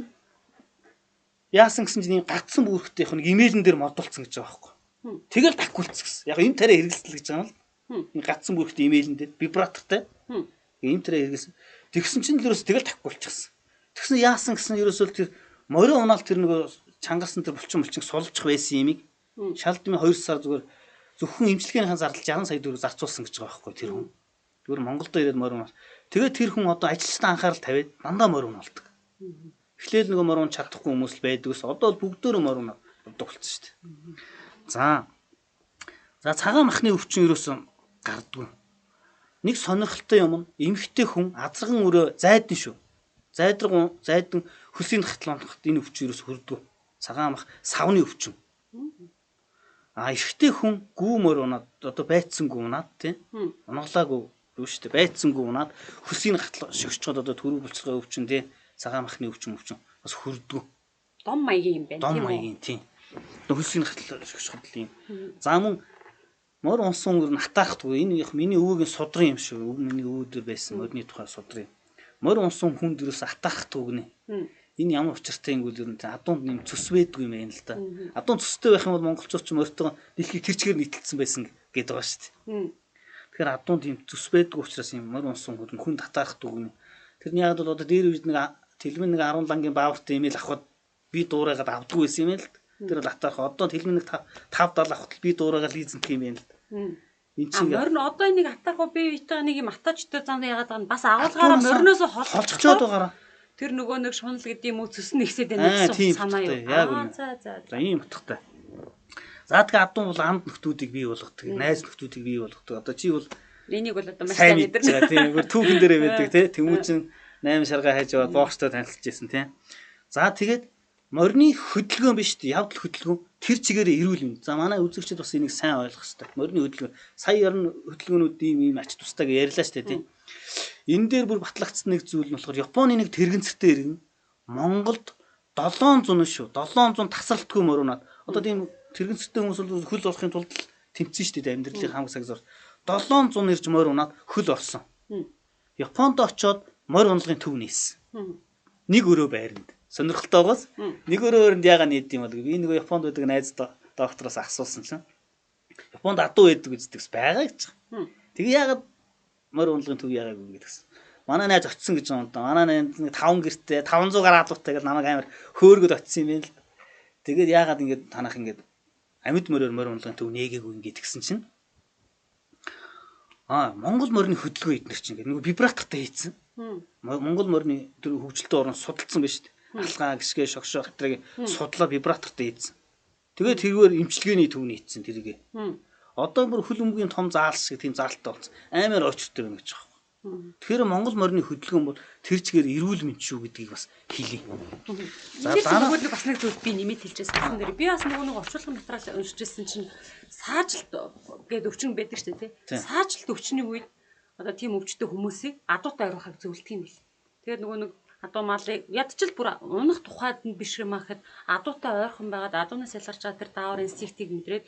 яасан гэсэн чинь гацсан бүрхтэй их нэг имэйлэн дээр модулцсан гэж байгаа байхгүй. Тэгэл такуулцсан гэсэн. Яг энэ тарай хэрэгэлтэл гэж байгаа юм л. Энэ гацсан бүрхтэй имэйлэн дээр вибратортай. Энэ тарай хэрэгэлсэн. Тэгсэн чинь л ерөөс тэгэл такуулчихсан. Тэгсэн яасан гэсэн ерөөсөө тэр морин унаал тэр нөгөө чангасан тэр булчин сулж байсан юмыг шалдмын 2 сар зүгээр зөвхөн имчилгээний зардал 60 сая төгрөг зарцуулсан гэж байгаа байхгүй тэр хүн. Зүгээр Монголдо ирээд морин унаал. Тэгээд тэр хүн одоо ажилчдаа анхаарал тавиад дандаа морин унаалдаг. Эхлээл нөгөө морин чадахгүй хүмүүс л байдаг ус. Одоо бол бүгдөө морин унаалдаг болсон шүү дээ. За цагаан махны өвчин ерөөсөн гардгүй. Нэг сонирхолтой юм нь эмэгтэй хүн азарган өрөө зайдан шүү. Зайдан хөлсийн хатлонхот энэ өвчин ерөөс хүрдгүү. Цагаан мах савны өвчин. Эрэгтэй хүн гүү морь унаад одоо байцсан гүү унаад тийм. Унаглаагүй юу шүү дээ. Байцсан гүү унаад хөлсийн хатлон шогчход одоо төрөв булчиргын өвчин тийм. Цагаан махны өвчин бас хүрдгүү. Дом маягийн юм байна тийм үү? Дом маягийн тийм. Хөлсийн хатлон шогчход л юм. За мөн морь унсан өнгөр натаахгүй энэ миний өвөгийн судрын юм шүү. Миний өвөдөр байсан морины тухай судрын. Морь унсан хүн дөрөөс атаахгүй гинэ. Энэ ямар учиртай юм бол ер нь адуунд нэм цөс байдгүй юм байна л да. Адуун цөстэй байх юм бол монголчууд ч морьтойгоо дэлхийг тэр чигээр нийтэлсэн байсан гэдэг байгаа шүү дээ. Тэгэхээр адуунд юм цөс байдгүй учраас юм морь унсан хүн татаахгүй гинэ. Тэр нь яг бол одоо дээр үед нэг тэлмэн нэг 10 лангийн баавартай имэйл авахд би дуурайгаад авдаггүй байсан юм л. Тэр бол атаах одоо тэлмэн нэг 5-70 авахд би дуурайгаад лизинг юм байна л. Энэ чинь морин одоо энийг атаахгүй би витаа нэг юм атаачтай зам яагаад байгаа нь бас агуулгаараа мориноос холцчиход байгаараа. Тэр нөгөө нэг шунал гэдэг юм уу цэс нь ихсээд байна гэсэн санаа юу. За ийм утгатай. За тэгээ адуун бол амд нөхдүүдийг бий болгодог, найз нөхдүүдийг бий болгодог. Одоо чи бол энийг бол одоо маш сайн мэдэрнэ. Тийм түүхэн дээрээ байдаг тий. Тэмүүжин 8 шаргаа хайж аваад боогчтой танилцж байсан тий. За тэгээд морины хөдөлгөөн биш тий. Явдал хөдөлгөөн тэр чигээрээ ирүүл юм. За манай үзэгчид бас энийг сайн ойлгох хэрэгтэй. Морины хөдөлгөөн сая ярн хөдөлгөөнүүд ийм ач тустай гэж ярьлаа шүү дээ тий. Энэ дээр бүр батлагдсан нэг зүйл нь болохоор Японы нэг тэрэгэнцтэй иргэн Монголд 700 шүү. 700 тасралтгүй моринод. Одоо тийм тэрэгэнцтэй хүмүүс бол хөл орохын тулд тэмцэн шүү дээ амьдралын хамаг цаг зур. 700 ирж морь унаад хөл орсон. Японд очоод морь уналгын төв нээсэн. Нэг өрөө байранд. Сонирхолтой байгаас нэг өрөө байранд яага нээд юм бол би нөгөө Японд байдаг найз доктороос асуусан чинь Японд адуу байдаг үздэгс байгаа гэж. Тэгээ яагаад морь уналгын төв яагаагүй гэдэгсэн. Манай найз очисон гэж байна. Манай найз 5 гэртээ 500 гаруй адуутай гэж намайг амар хөөргөд очисон юм байна л. Тэгээд яагаад ингэж танах ингэж амьд морьор морь уналгын төв нээгээгүй ингэж тэгсэн чинь Монгол морины хөдөлгөөн эднэр чинь ингэ нэг вибратортай хийцэн. Монгол морины тэр хөгжилтэй орон судалсан ба шүү дээ. Алгаа гисгэ шогшоо хатрыг судлаа вибратортай хийцэн. Тэгээд тэргээр имчилгээний төв нийцсэн тэргээ. Одоо бүр хөл өмгийн том заал шиг тийм заалттай болсон. Амар очиртой байна гэж байгаа. Тэгэхээр Монгол морины хөдөлгөөн бол тэр чигээр эрүүл мэнд шүү гэдгийг бас хэлье. За дараа нь бас нэг зүйл би нэмэт хэлчихсэн гэсэн дээр би бас нэг орчуулгын материал уншижсэн чинь саажилт гэдэг өвчин байдаг шүү дээ тий. Саажилт өвчний үед одоо тийм өвчтөй хүмүүсийг адуутай ойрохыг зөвлөдөг юм бэл. Тэгээд нөгөө нэг адуу малыг ядчил бүр унах тухайд нь биш юм ахад адуутай ойрхон байгаад адуунаас ялгарч байгаа тэр даавар инстинктийг мэдрээд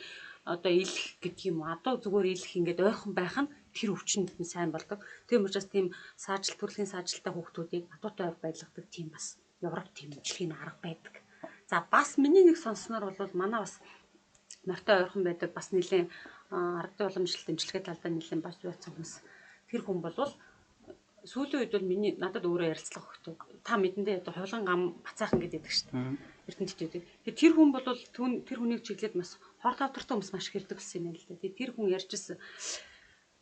одоо илэх гэдэг юм уу адуу зүгээр илэх ингээд ойрхон байх нь тэр өвчнөд нь сайн болдог. Тийм учраас тийм саажилт төрлийн саажилттай хүүхдүүдийг адуутай ойр байлгадаг тийм бас Европ тийм имчилгээний арга байдаг. За бас миний нэг сонсноор бол манай бас морьтой ойрхон байдаг бас нэлийн аргадын уламжлалт имчилгээ талдаа нэлийн бас юуцсан хүмүүс. Тэр хүн бол сүүлийн үед бол миний надад өөрөө ярилцлага өгдөг. Та мэдэндээ одоо хулган гам бацаахан гэдэг шүү дээ. Эрдэнэтчүүд. Тэр хүн бол тэр хүнийг чиглээд бас хор тавдартай хүмүүс маш хэрдэг болсон юм байна л да. Тэр хүн ярьжсэн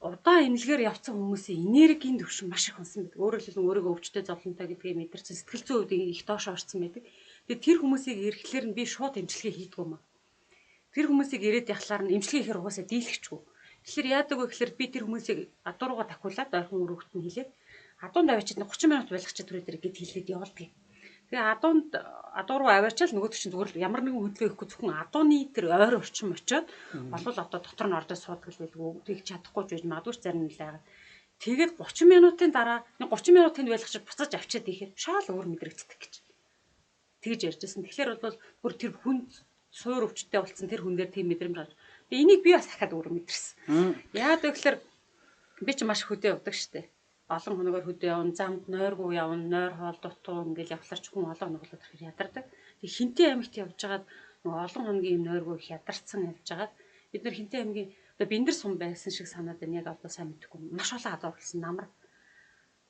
удаан эмнэлгээр явцсан хүмүүсийн энергийн төвшин маш их унсан байдаг. Өөрөөр хэлбэл өөрийгөө өвчтэй зовлонтой гэдгийг мэдэрсэн сэтгэл зүйн үед их доош орсон байдаг. Тэгээд тэр хүмүүсийг ирэхлээр нь би шууд эмчилгээ хийдэг юм аа. Тэр хүмүүсийг ирээд явхлаар нь эмчилгээ хийхээр угаасаа дийлэхчгүй. Тэгэхээр яадаг вэ гэхээр би тэр хүмүүсийг адуу руугаа такуулаад ойрхон өрөөгт нь хилээд адуунд авчид 30 минут байлгачих түрүү дээр гэд хэлээд явуулдаг. Тэгээ адуу руу аваачаал нөгөө чинь зүгээр ямар нэгэн хөдөлгөөн ихгүй зөвхөн адууны тэр ойр орчим очиод болвол одоо дотор нь ордоо суудаг л байлгүй тэгж чадахгүй ч байж магадгүй зарим нь л байгаа. Тэгээд 30 минутын дараа 30 минутын байлгах шиг буцаж авчиад ихээр шал өөр мэдрэгддэг гэж. Тэгж ярьжсэн. Тэгэхээр бол бүр тэр хүн суур өвчтөй болсон тэр хүн дээр тийм мэдрэмж гарч. Тэгээ энийг би бас дахиад өөр мэдэрсэн. Яагаад гэвэл би ч маш хөдөө явдаг штеп. Олон хоногор хөдөө явна, замд нойргүй явна, нойр хоол дутуу ингээл явхлаар ч хүн олон хоног болоод ирэхээр ядардаг. Тэг Хинтээ аймагт явжгаад нөгөө олон хоногийн нойргүй их ядарсан явжгаад бид нар Хинтээ аймгийн одоо биндэр сум байсан шиг санаад байна. Яг одоо сайн мэдэхгүй. Маш олон адуу болсон намар.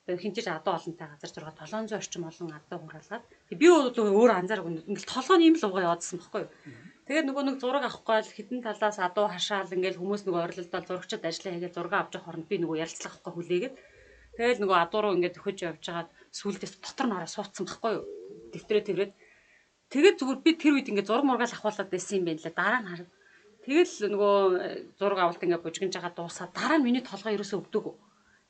Тэгээ хинтэж адуу олонтой газар 700 орчим олон адуу хуралгаад. Тэг би бол өөр анзааргүй ингээл толгойн юм л уугаа яваадсан байхгүй юу. Тэгээд нөгөө нэг зураг авахгүй л хитэн талаас адуу хашаал ингээл хүмүүс нөгөө ойрлолдол зурагчид ажиллаа хийгээд зураг авч явах хооронд би нөгөө ярилцлах авахгүй хүлээгээд тэгэл нөгөө адуу руу ингээд төхөж явжгаад сүулдээс дотор нь ороо суудсан байхгүй юу. Дэвтрээ тэрээд тэгээд зүгээр би тэр үед ингээд зураг мургаал авахуулаад байсан юм байна лээ. Дараа нь хараад тэгэл нөгөө зураг авалт ингээд бужигнж байгаа дуусаад дараа нь миний толгой ерөөсөө өвдөг.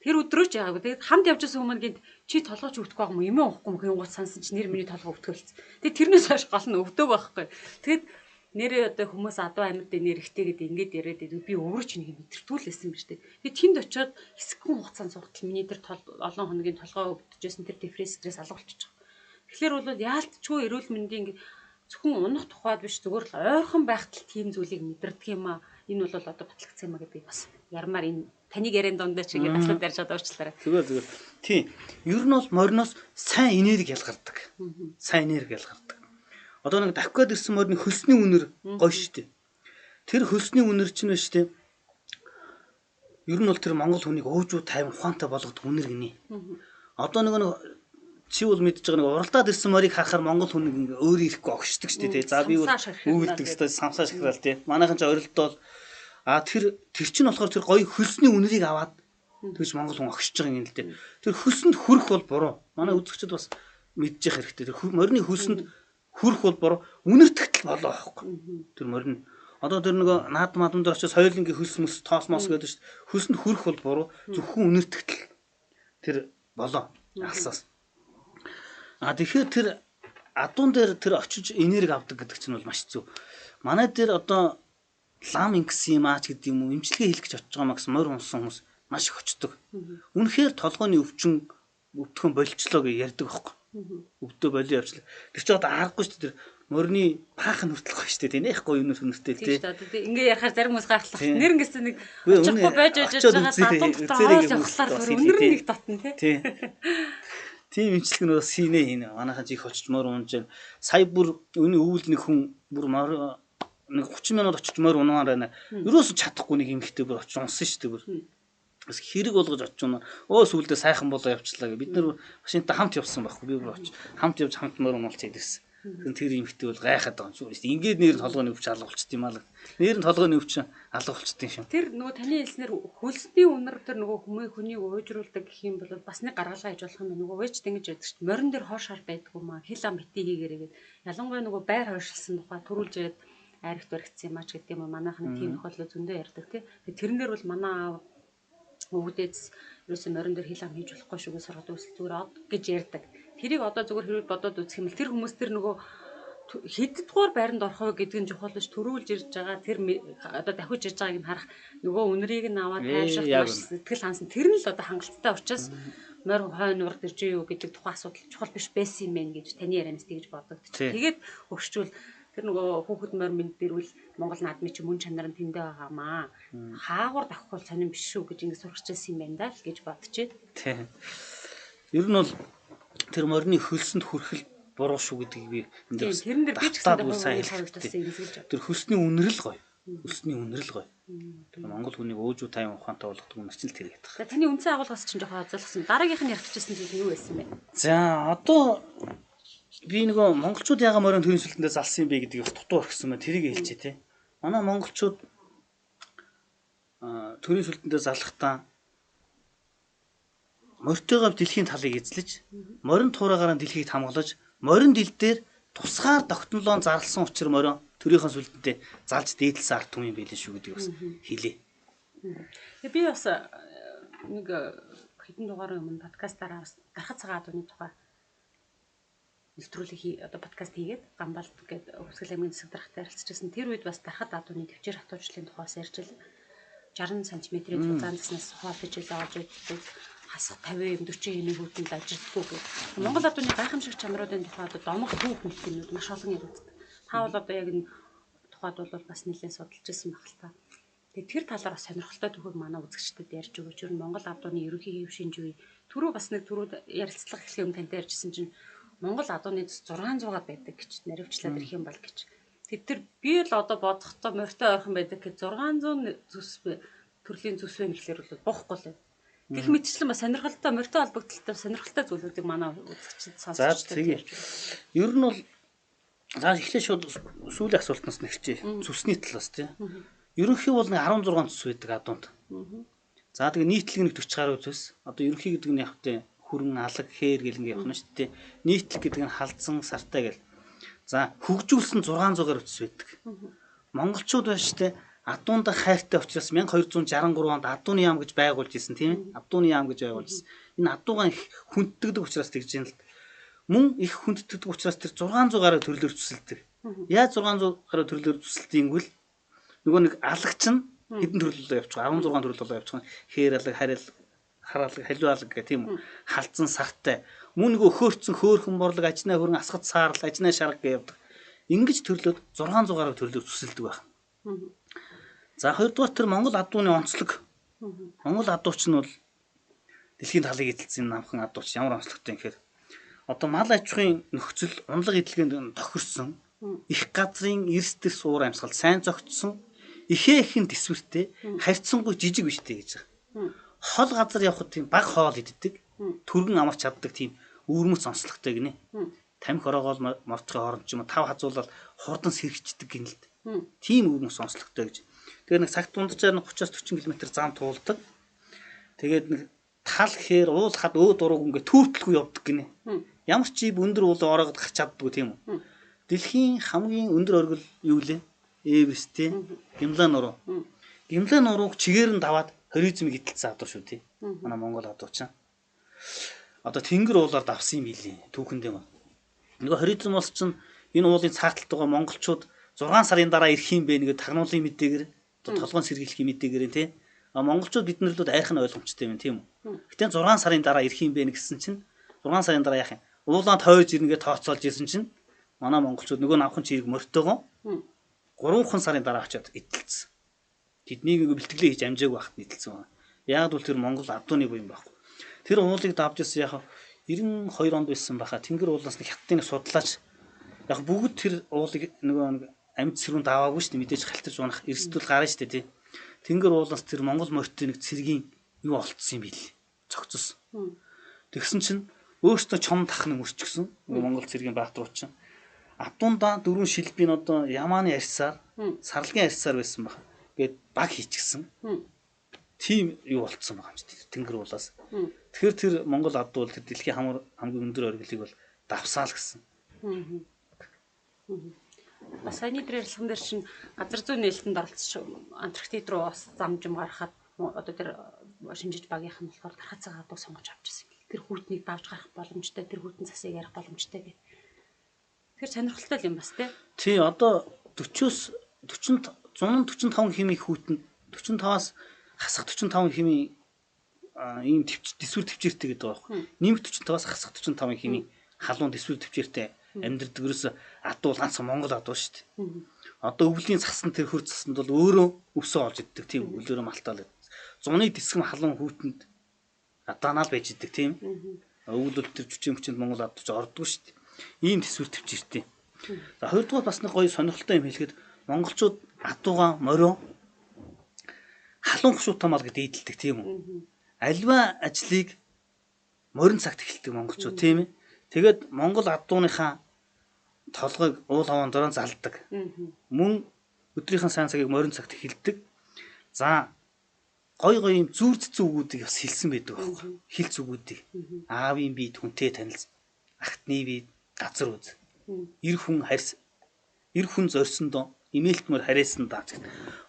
Тэр өдрөө ч яагаад тэгээд хамт явж байсан хүмүүс гинт чи толгойч өвдөхгүй байгаа юм эмээ уухгүй юм хингууд сансан чи нэр миний толгой өвдгөлцсөн. Тэгээд тэрнээс хойш гол нь өвдөг байхгүй. Тэгээд нэрээ одоо хүмүүс адуу амьд дээр ихтэйгээд ингээд яриад би өвөрч нэг юм мэдэртүүлсэн юм шүү дээ. Тэгээд тэнд очиод хэсэгхэн хугацаанд суртал миний тэр олон хоногийн толгой өвдөжсэн тэр депресс стресс алга болчихж байгаа. Тэгэхээр бол яалтчгүй эрүүл мэндийн ингээд зөвхөн унах тухайд биш зүгээр л ойрхон байхад л тийм зүйлийг мэдэрдэг юм аа. Энэ бол одоо батлагдсан юм аа гэдэг бас ярмаар энэ таныг яриан дондоо ч ингээд асуулт ярьж одоо уучлаарай. Зүгээр. Тийм. Ер нь бол мориноос сайн энерги ялгардаг. Сайн энерги ялгардаг. Одоо нэг давхад ирсэн морины хөлсний үнэр гоё штэ. Тэр хөлсний үнэр чинь ба штэ. Ер нь бол тэр Монгол хүнийг өөжүү тайван ухаантай болгодог үнэр гинэ. Одоо нэг чи бол мэдж байгаа нэг уралдаад ирсэн морийг харахаар Монгол хүн ингээ өөр ирэхгүй огшдог штэ тий. За би бол өвөлдөг өстой самсаа шахрал тий. Манайхан ч орилдол тэр чинь болохоор тэр гоё хөлсний үнэрийг аваад тэгж Монгол хүн огшиж байгаа юм л дээ. Тэр хөлсөнд хүрэх бол буруу. Манай үзэгчид бас мэдж явах хэрэгтэй. Тэр морины хөлсөнд хүрэх бол буруу. Үнэртэгтэл болоо байхгүй. Тэр морин одоо тэр нөгөө наад мадамд очиж соёлынгийн хөлс мөс тоос мос гэдэг шүү дээ. Хөлсөнд хүрэх бол буруу. Зөвхөн үнэртэгтэл тэр болоо. Алсаас. Тэгэхээр тэр адуун дээр тэр очиж энерги авдаг гэдэг чинь бол маш зүг. Манай дээр одоо лам ингэсэн юм аач гэдэг юм уу эмчилгээ хийх гэж очиж байгаа маа гэсэн морь унсан хүмүүс маш их очдог. Үнэхээр толгойн өвдгөн болчлоо гэж ярьдаг байхгүй. Өвдөө болио явчлаа. Тэр чинь одоо аргагүй шүү дээ. Тэр морины паах нь хүртэл гоё шүү дээ. Нээхгүй юм сүнэртэй тий. Ингээ ярахаар зарим хүмүүс гайхлах. Нэр ингэсэн нэг очихгүй байж байгаа садун дотор оол явахлаар өнөр нэг татна тий. Тийм имчилэг нь бас хийнэ хийнэ. Манайхан жих очиж морь унж जैन. Сая бүр өний өвөл нэг хүн бүр нэг 30 минут очиж морь унаар байна. Ерөөсө чадахгүй нэг эмхтэй бүр очиж унсан шүү дээ бүр. Бас хэрэг болгож очиж унаа. Сүүлдээ сайхан болоо явчлаа гэ. Бид нар машинтай хамт явсан байхгүй. Би бүр очиж хамт явж хамт морь унуулж идэрсэн. Тэр эмхтэй бол гайхаад байгаа юм шүү дээ. Ингээд нэр нь толгойн өвч алга болчт юм аа. Нэр нь толгойн өвч алга болчт юм шүү. Тэр нөгөө таны хэлснээр хөлсний үнэр тэр нөгөө хүнийг уужруулдаг гэх юм бол бас нэг гаргалгаа хийж болох юм байна. Нөгөө ууж тэнгиж байдаг шүү дээ. Морин дээр хоо шар байдгүй маа. Хил ам бити хийгээрээгээд ялангуяа нөгөө байр хойшлсон тухай төрүүлж ирээд айрагт баригдсан юм аач гэдэг юм уу. Манайхан тийм тохиолдол зөндөө ярьдаг тий. Тэрнэр бол манай аав өвгдөөс ерөөсөө морин дээр хил ам хийж болохгүй шүү гэж сургад үүсэл зүгээр од гэж ярьдаг. Тэрийг одоо зүгээр хэрэг бодоод үзэх юм бол тэр хүмүүс тэр нөгөө хэд дугаар байранд орох вэ гэдгийг чухал биш төрүүлж ирж байгаа тэр одоо давхиж ирж байгааг нь харах нөгөө үнэрийг нь аваад тайвшруулах маш сэтгэл хансан тэр нь л одоо хангалттай учраас морь хойно урд ирж юу гэдэг тухайн асуудал чухал биш байсан юм байна гэж таны ярианаас тэгж бодогдчих. Тэгээд өгчүүл тэр нөгөө хүүхэд морь мэд дэрвэл Монгол наадмын чи мөн чанар нь тэндээ байгаамаа. Хаагур давхих бол сонирн биш шүү гэж ингэ сурчилсан юм байна да л гэж бодчихээ. Тийм. Ер нь бол тэр морины хөлсөнд хүрхэл буруу шүү гэдгийг би энэ дээр тэрэн дээр би ч гэсэн сайн ойлгосон юм зүйл. Тэр хөлсний үнэрл гоё. Хөлсний үнэрл гоё. Монгол хүнийг өөжүү тайван ухаантай болгодог юм чинь л тэр гэдэг. За таны үндсэн агуулгаас чинь жоохон азуулсан. Дараагийнх нь ярилцчихсан зүйл юу байсан бэ? За одоо би нөгөө монголчууд яга морин төрийн сүлтэндээ залсан юм бэ гэдгийг дутуу орхисон байна. Тэрийг хэлчихэ тий. Манай монголчууд төрийн сүлтэндээ залахдаа морьтойгоо дэлхийн талыг эзлэж, морин туураагаар дэлхийг хамгаалж, морин дил дээр тусгаар тогтнолоо зарласан учраас морин төрийнхөө сүлтэндээ залж дээдлсэн ард түмэн байлээ шүү гэдгийг бас хэлээ. Би бас нэг хэдэн дугаараа өмнө подкастаараа бас гарахад цагаан адууны тухай нэвтрүүлэг одоо подкаст хийгээд Гамбалт гэдэг Өвсгөл аймгийн засаг даргатай харилцажсэн. Тэр үед бас дарахад адууны төвчээр хатуужлын тухайс ярьж байлаа. 60 см-ийн зузаан заснаас хоолж илээ олж иддэг. Хасах 50 40 хүүтэнд ажилтгүй гэх. Монгол адууны гайхамшигт чанаруудын тухайд домог түүх мэтгэнүүд маш олон яригддаг. Та бол одоо яг энэ тухайд бол бас нэлээд судалж ирсэн баг л та. Тэгээд тэр талаар бас сонирхолтой түүхийг манай үзэгчдэд ярьж өгөөч. Ер нь Монгол адууны ерөнхий хэв шинж үе түрүү бас нэг ярилцлага эхлэх юм тантай ярьжсэн чинь Монгол адууны 600-аад байдаг гэж наривчлаад ирэх юм бол гэж. Тэр би л одоо бодохдоо морьтой ойрхон байдаг гэж 600 зүс төрлийн зүс вэ гэхлээр бол боохгүй л. Гэх мэтчлэн бас сонирхолтой морьтой холбогдлолтой сонирхолтой зүйлүүдийг манай үзэгчид сонсож ярьж. Ер нь бол за эхлээ шууд сүүлийн асуултнаас нэгчээ. Зүсний талаас тий. Ерөнхий бол нэг 16 зүс байдаг адуунд. За тэгээ нийтлэг нэг 40 гаруй зүс. Одоо ерөнхий гэдэг нь яг тэ хүрэн алаг хээр гэлэнгээ явах нь шүү дээ. Нийтлэг гэдэг нь халдсан сартай гэл. За хөгжүүлсэн 600 гаруй зүс байдаг. Монголчууд байна шүү дээ. Адуунда хайртай учраас 1263 онд Адууны яам гэж байгуулж ирсэн тийм ээ. Адууны яам гэж байгуулж ирсэн. Энэ адуугаа их хүнддэг учраас тэгж юм л. Мөн их хүнддэг учраас тэр 600 гаруй төрлөөр зүсэлдэг. Яаж 600 гаруй төрлөөр зүсэлтийгвэл нөгөө нэг алагч нь хэдэн төрлөлөө явуучих 16 төрлөлөө явуучих. Хээр алаг, хар алаг, халиу алаг гэх тийм үү. Халдсан сартай. Мөн нөгөө хөөрцөн хөөрхөн борлог, ажнаа хөрөн асгат саарл, ажнаа шарга гэж явдаг. Ингэж төрлөөд 600 гаруй төрлөөр зүсэлдэг байна. За хоёрдугаар тэр Монгол адууны онцлог. Монгол адууч нь бол дэлхийн талыг эзэлсэн намхан адууч ямар онцлогтой юм гэхээр одоо мал аж ахуйн нөхцөл унлаг эдлэгэнд тохирсон их газрын эрс дэрс уур амьсгал сайн зохицсон ихэн төсвөртэй харьцангуй жижиг биштэй гэж байгаа. Хол газар явхад тийм баг хоол иддэг, түргэн амарч чаддаг тийм өвөрмөц онцлогтой гинэ. Тамхи ороогоол морцгийн хооронд ч юм уу тав хазуулаад хурдан сэргчдэг гинэлд. Тийм өвөрмөц онцлогтой гэж. Тэгээ нэг цагт дунджаар 30-40 км зам туулдаг. Тэгээд нэг тал хээр уул хад өөд урууг ингээ түүтлгүй явдаг гинэ. Ямар ч жив өндөр уулын ороогод гарч чаддгүй тийм үү. Дэлхийн хамгийн өндөр оргил юу лээ? Эверест тийм. Гимлан нуруу. Гимлан нурууг чигээр нь даваад хоризмыг эдэлсэн адуу шүү тий. Манай Монгол адууч. Одоо тэнгэр уулаар давсан юм билий. Түүхэндээ мөн. Нөгөө хоризм бол чинь энэ уулын цааталт байгаа монголчууд 6 сарын дараа ирэх юм бэ нэгэ тагнуулын мэдээгээр толгоон сэргийлэх мэдээгээр тий. Монголчууд биднэр л айрхан ойлгомжтой юм тийм үү. Гэтэ 6 сарын дараа ирэх юм бэ гэсэн чинь 6 сарын дараа яах юм? Уулаанд хойж ирнэгээ тооцоолж ирсэн чинь манай монголчууд нөгөө навхан чирэг мөртөөгөө 3 сарын дараа очиод эдэлсэн. Тэднийг бэлтгэлээ хийж амжаагүй байхад эдэлсэн байна. Яг бол тэр Монгол адууны буй юм байхгүй. Тэр уулыг давж ирсэн яг 92 онд байсан баха. Тэнгэр уулаас нэг хаттын судлаач яг бүгд тэр уулыг нөгөө амьд сэрүүнд аваагүй шүү дээ. Мэдээж халтарч унах эрсдэл гарна шүү дээ тий. Тэнгэр уулаас тэр Монгол морьтой нэг цэргийн юу олцсон юм бил. Цогцсон. Тэгсэн чинь өөртөө чон тахныг өрчгсөн. Монгол цэргийн баатрууч. Адуунда 4 шилбийн одоо ямааны арьсаар сарлагын арьсаар байсан баг. Гээд баг хийчихсэн. Тийм юу болцсон байгаа юм чи тэнгэр уулаас. Тэгэхээр тэр Монгол адуу бол тэр дэлхийн хамгийн өндөр оргилыг бол давсаал гэсэн. Бас саяны дээр ярилцсан дээр чинь газар зүйн нээлтэнд оролцож Антарктид руу бас замжим гарахад одоо тэр шинжиж багийнх нь болохоор гархацаа адуу сонгож авчихсан. Тэр хүүтнийг давж гарах боломжтой, тэр хүүтэн цасыг ярих боломжтой гэх. Тэр сонирхолтой юм бас тий. Одоо 40-с 145 хэмийн хүүтэн 45-аас хасах 45 хэмийн ийм төсвөр төвчээртэй гэдэг байгаа байхгүй. Нэмэлт 45-аас хасах 45 хэмийн халуун төсвөр төвчээртэй амьдардаг ерөөсө адуу ганцхан Монгол адуу шүү дээ. Одоо өвлийн цасан тэр хөр цасанд бол өөрөө өвсөө олж иддэг тийм өвлөөрөө малтаал. Зуны дэсгэм халуун хүүтэнд адаанал байж иддэг тийм. Өвлөл тэр жүжиг мөчөнд Монгол адууч ордгоо шүү дээ. Ийм төсвөр төвчээртэй. За хоёрдугаар бас нэг гоё сонирхолтой юм хэлэхэд монголчууд адууга морио халуун хушуутай мал гэдэг эдэлдэг тийм үү. Альва ажлыг морин цагт эхэлдэг монголчууд тийм ээ. Тэгээд Монгол адууныхаа толгойг уул хаваан дөрөнд залдаг. Мөн өдрийнхэн сайн цагийг морин цагт эхэлдэг. За гой юм зүрд зүгүүдийг бас хэлсэн байдаг байхгүй. Хилц зүгүүдийг. Аавын бие хүнтэй танилсан. Ахтны бие газар үз. Эр хүн зорьсондоо имэйлтмөр харьяасан даа.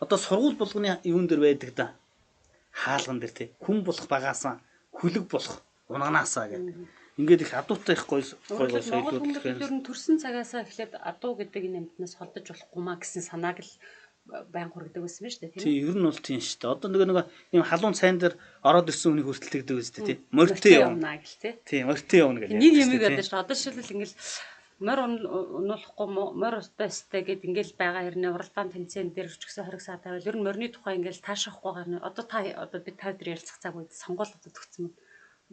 Одоо сургууль болгоны юун дээр байдаг да. Хаалган дээр тий. Хүн болох багаасаа хүлэг болох унаганаасаа гэдэг. Ингээд их адуутай их гоё соёлууд тэгэхээр төрсэн цагаасаа эхлээд адуу гэдэг энэ амьтнаас холдож болохгүй маа гэсэн санааг л байн хүргэдэг байсан биз дээ тийм ер нь бол тийм шүү дээ. Одоо нэг ийм халуун цайн дээр ороод ирсэн хүний хүртэл тэгдэг үстэй тийм. Морьтой явна гэл тий. Тийм, морьтой явна гэж. Нэг юмыг одоо шүү. Одоо жишээлбэл ингээл морь унуулахгүй морь устайстай гэд ингээл байгаа хэрнээ уралдаан тэмцээн дээр ч гэсэн хоригсаад байвал ер нь морины тухай ингээл таашаахгүй гарна. Одоо бид та өдөр ярилцах цаг үед сонгуул одоо төгссөн.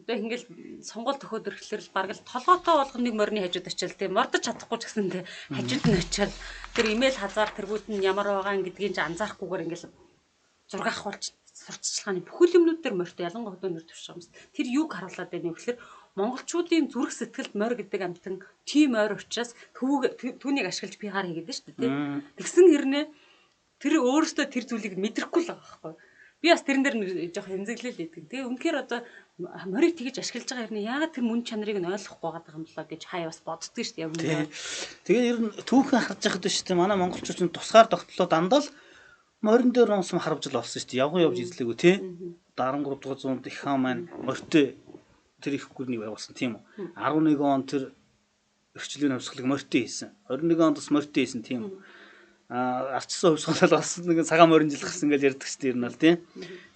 Одоо ингээл сонгуул төхөөд ирэхлээр л бараг л толгойтой болгоныг морины хажууд очил тийм мордож чадахгүй ч гэсэн тийм хажууд нь очил тэр имэйл хазаар тэргүүт нь ямар байгаа гэдгийг анзаарахгүйгээр ингээл зураг авахулж сурталчилгааны бүхэл юмнууд дээр морьтой ялангуяа хөдөөнөр төвшиж байгаа юм. Тэр юг харуулад байна вэ гэхээр монголчуудын зүрх сэтгэлд морь гэдэг амтан тийм ойр учраас түүнийг ашиглаж PR хийгээд шүү дээ тийм. Тэгсэн хэрнээ тэр өөрөөсөө тэр зүйлийг мэдрэхгүй л байгаа байхгүй. Би бас тэрэн дээр жоох эмзэглэл хийдэг. Тэгээ үнэхээр одоо морийг тэгж ашиглаж байгаа хэрнээ яагаад тэр мөн чанарыг нь ойлгохгүй байгаа юм болоо гэж хай бас боддөг шүү дээ. Яг үнэ. Тэгээ ер нь түүхэн харж байхад шүү дээ. Манай монголчууд нь тусгаар тогтлоо дандаа л морин дээр нуусам харамжил болсон шүү дээ. Явган явж эзлээгүү тий. 13 дугаар зуунд их хаан маань морьтой тэр их гүрнийг байгуулсан тийм үү. 11 он тэр өрчлөгийн хувьсгалыг морьтой хийсэн. 21 онд бас морьтой хийсэн тийм үү. Арчсан хувьсгалал бас нэг цагаан морин жил гарсан гэж ярьдаг шүү дээ ер нь бол тийм.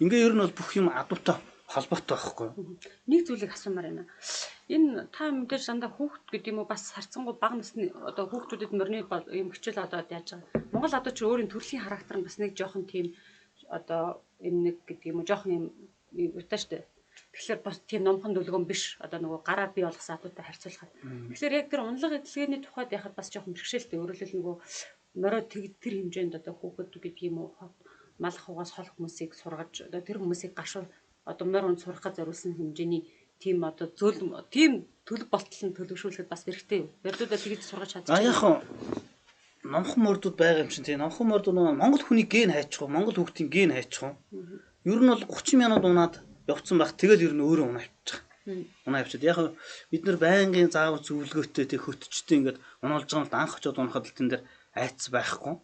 Ингээ ер нь бол бүх юм адуутай холбоотой байхгүй. Нэг зүйлийг асуумаар байна. Энэ та мэдээж дандаа хүүхд гэдэг юм уу бас харцсангууд бага насны одоо хүүхдүүдэд морины юм хичээл одоо яаж байгаа. Монгол одоо ч өөрийн төрлийн характер нь бас нэг жоохон тийм одоо энэ нэг гэдэг юм уу жоохон юм утаа штэ. Тэгэхээр бас тийм номхон дүлгэн биш. Одоо нөгөө гараар бий болгосон адуутай харьцуулахад. Тэгэхээр яг тэр унлаг эдлэгээний тухайд яхад бас жоохон бэрхшээлтэй. Өөрөөр хэлбэл нөгөө морой тэр хэмжээнд одоо хүүхэд гэдэг юм уу малах хугаас хол хүмүүсийг сургаж одоо тэр хүмүүсийг гашуу одоо морь унд сурах гэж зориулсан хэмжээний тийм одоо тийм төлөв болтол нь төлөвшүүлэхэд бас хэрэгтэй юу? Морьдуудаа тэгж сургаж чадчих. Яг номхон морьдууд байгаа юм чинь тийм. Номхон морьдууд Монгол хүний ген хайчих уу? Монгол хүүхдийн ген хайчих уу? Ер нь бол 30 минут унаад явцсан байх. Тэгэл ер нь өөрөө унаа явчих. Унаа явчихад яг бид нар байнгын заавар зөвлөгөөтэй тэг хөтчтэй ингээд унуулж байгаа бол анх очиод унахад л тэн дээр айц байхгүй.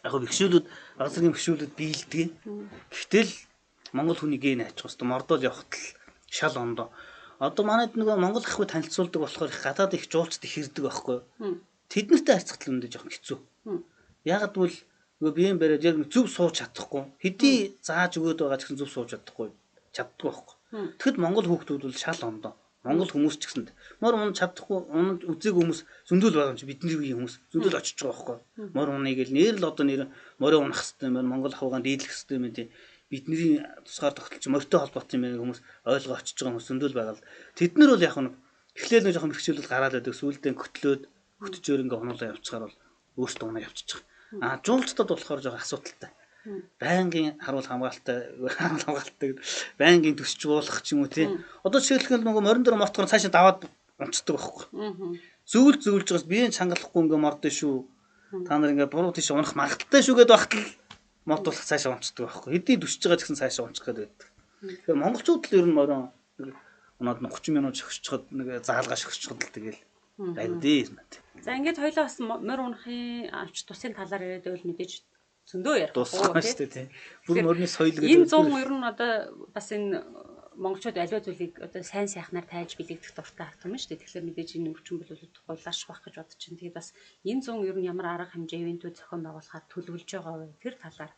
Яг бэхшүүлүүд газрын бэхшүүлүүд биелдэг. Гэвтэл Монгол хүний ген хайчих хэвээр мордол явахт л шал ондоо. Одоо манайд нөгөө Монгол ах хүү танилцуулдаг болохоор их гадаад их жуулчд их хэрдэг байхгүй. Тэд нартай харьцахад л үндэ жоохон хэцүү. Яг гэвэл нөгөө биеийн бариад яг зөв сууж чадахгүй. Хэдий зааж өгөөд байгаа ч гэсэн зөв сууж чадахгүй байхгүй. Тэгэхэд Монгол хүүхдүүд бол шал ондоо. Монгол хүмүүс ч гэсэнд мор унж чадахгүй унж үзег хүмүүс зөндөл байгаа юм чи бидний үеийн хүмүүс зөндөл очиж байгаа байхгүй. Мор уныг л нэр л одоо нэр морийг унах хэвээр юм Монгол хавгаан дийлэх хэвээр юм тийм. Бидний тусгаар тогтолч морьтой холбоотой юм хүмүүс ойлгоо очиж байгаа хүмүүс зөндөл байгаа л. Тэд нар бол яг нэг эхлээл нэг жоохон бэрхшээлүүд гараад байдаг. Сүүлдээ хөтлөөд хөтчөөр ингээ унуулаа явчихаар бол өөртөө унаа явчихж байгаа. Жуулчдад болохоор жоохон асуудалтай. Байнгын харуул хамгаалалтай байнгын төсчүүлэх ч юм уу тий. Одоо жишээлбэл нөгөө морин дээр мотгоор цаашаа даваад унцдаг байхгүй. Зөвлж байгаас биеийн чангалахгүй ингээ мордсон шүү. Та нар ингээ буруу тийш унах магадaltaй шүү гэдээ багт л мотуулах цаашаа унцдаг байхгүй. Хэдий төсч байгаа гэсэн цаашаа унчих гээд байдаг. Тэгэхээр монголчууд л ер нь морин унаад 30 минут шогсчиход нэг заалгаа шогсчиход л тэгэл байдээ юм. За ингээд хоёлоо бас морь унахын авч тусын талаар яриад байвал мэдээж зөндөө ярих. Дуусах шүү дээ тий. Бүр морины соёл гэдэг. Энэ 100 ер нь одоо бас энэ монголчууд аливаа зүйлийг одоо сайн сайхнаар тайлж бэлэгдэх дуртай арга юм шүү дээ. Тэгэхээр мэдээж энэ өвчин боловсрол гуйлааш байх гэж бодож чинь. Тэгээд бас энэ 100 ер нь ямар арга хэмжээ ивэнтүүд зохион байгуулахаар төлөвлөж байгаа вэ? Тэр талаар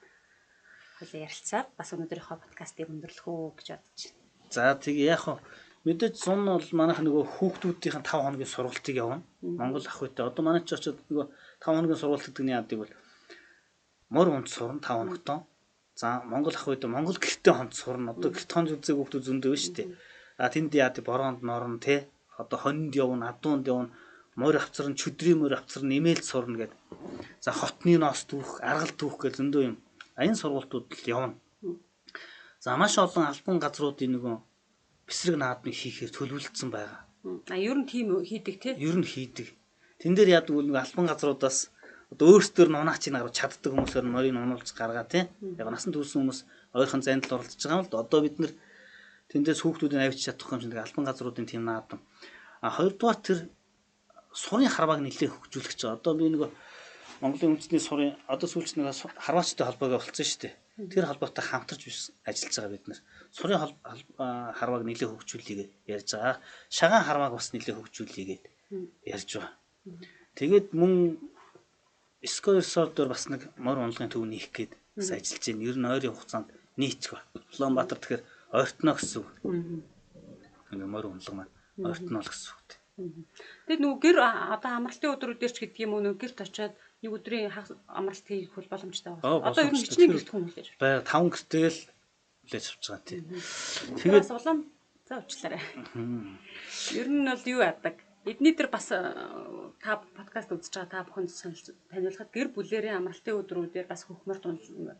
хоёлаа ярилцаад бас өнөөдрийнхөө подкастыг өндөрлөх үү гэж бодож байна. За тэгээ яг хөө мэдээж 100 нь бол манайх нөгөө хүүхдүүдийн 5 хоногийн сургалтыг явна. Монгол ах үйтэй. Одоо манай ч очиод нөгөө 5 хоногийн сургалт гэдэг нь яадаг бол мор унд сурна 5 хоногтоо. За Монгол ах үйтэй Монгол гэртээ хонд сурна. Одоо гэрт хонд үзэг хүүхдүүд зөндөө шүү дээ. Тэнд яадаг бороонд норн те. Одоо хонинд явна, адуунд явна. Морь авцарн, чөдрийн морь авцарн нэмэлт сурна гэдэг. За хотны ноос түүх, аргал түүх гэх зөндөө юм. Энэ сургалтууд л явна. За маш олон албан газруудын нөгөө бэсрэг наадмыг хийхээр төлөвлөсөн байгаа. Ер нь тийм хийдэг тий? Ер нь хийдэг. Тэн дээр яадаг бол нэг албан газруудаас одоо өөрсдөр нь унаачийг гаргаж чаддаг хүмүүсээр нь морийг унуулж гаргаа тий. Яг насан турш хүмүүс ойрхон зайд оролцож байгаа юм л да. Одоо бид нэр тэндээс хүүхдүүдийн авчиж чадах юм шиг албан газруудын тийм наадам. Хоёрдугаар тэр сурын харвааг нэлээд хөгжүүлэх гэж байгаа. Одоо би нэг Монголын үндэсний сурын одоо сүүлч нэг харваачтай холбоог олцсон шүү дээ. Тэр холбоотой хамтарч ажиллаж байгаа бид нар. Сурын харвааг нэлээд хөгжүүлээгээд ярьж байгаа. Шагаан харвааг бас нэлээд хөгжүүлээгээд ярьж байгаа. Тэгээд мөн Sky Resort дээр бас нэг мор унлагын төв нээх гээд бас ажиллаж байна. Ер нь ойрын хугацаанд нийцэх ба. Улаанбаатар тэгэхээр ойртно гэсэн үг. Ингээ мор унлаг маань ойртно л гэсэн үг. Тэгээд нөгөө гэр одоо амралтын өдрүүдээр ч гэдэг юм уу нөгөө гэрт очиод нэг өдрийн амралт хийх бол боломжтой байна. Одоо ер нь хичнээн гэрт хүн үлээж байна. 5 гэртэл үлээж авч байгаа тийм. Тэгээд улаан за уучлаарай. Ер нь бол юу яадаг? Эдний дээр бас та подкаст үзэж байгаа та бүхэнд таниулахад гэр бүлэрээ амралтын өдрүүдээр бас хөхмөр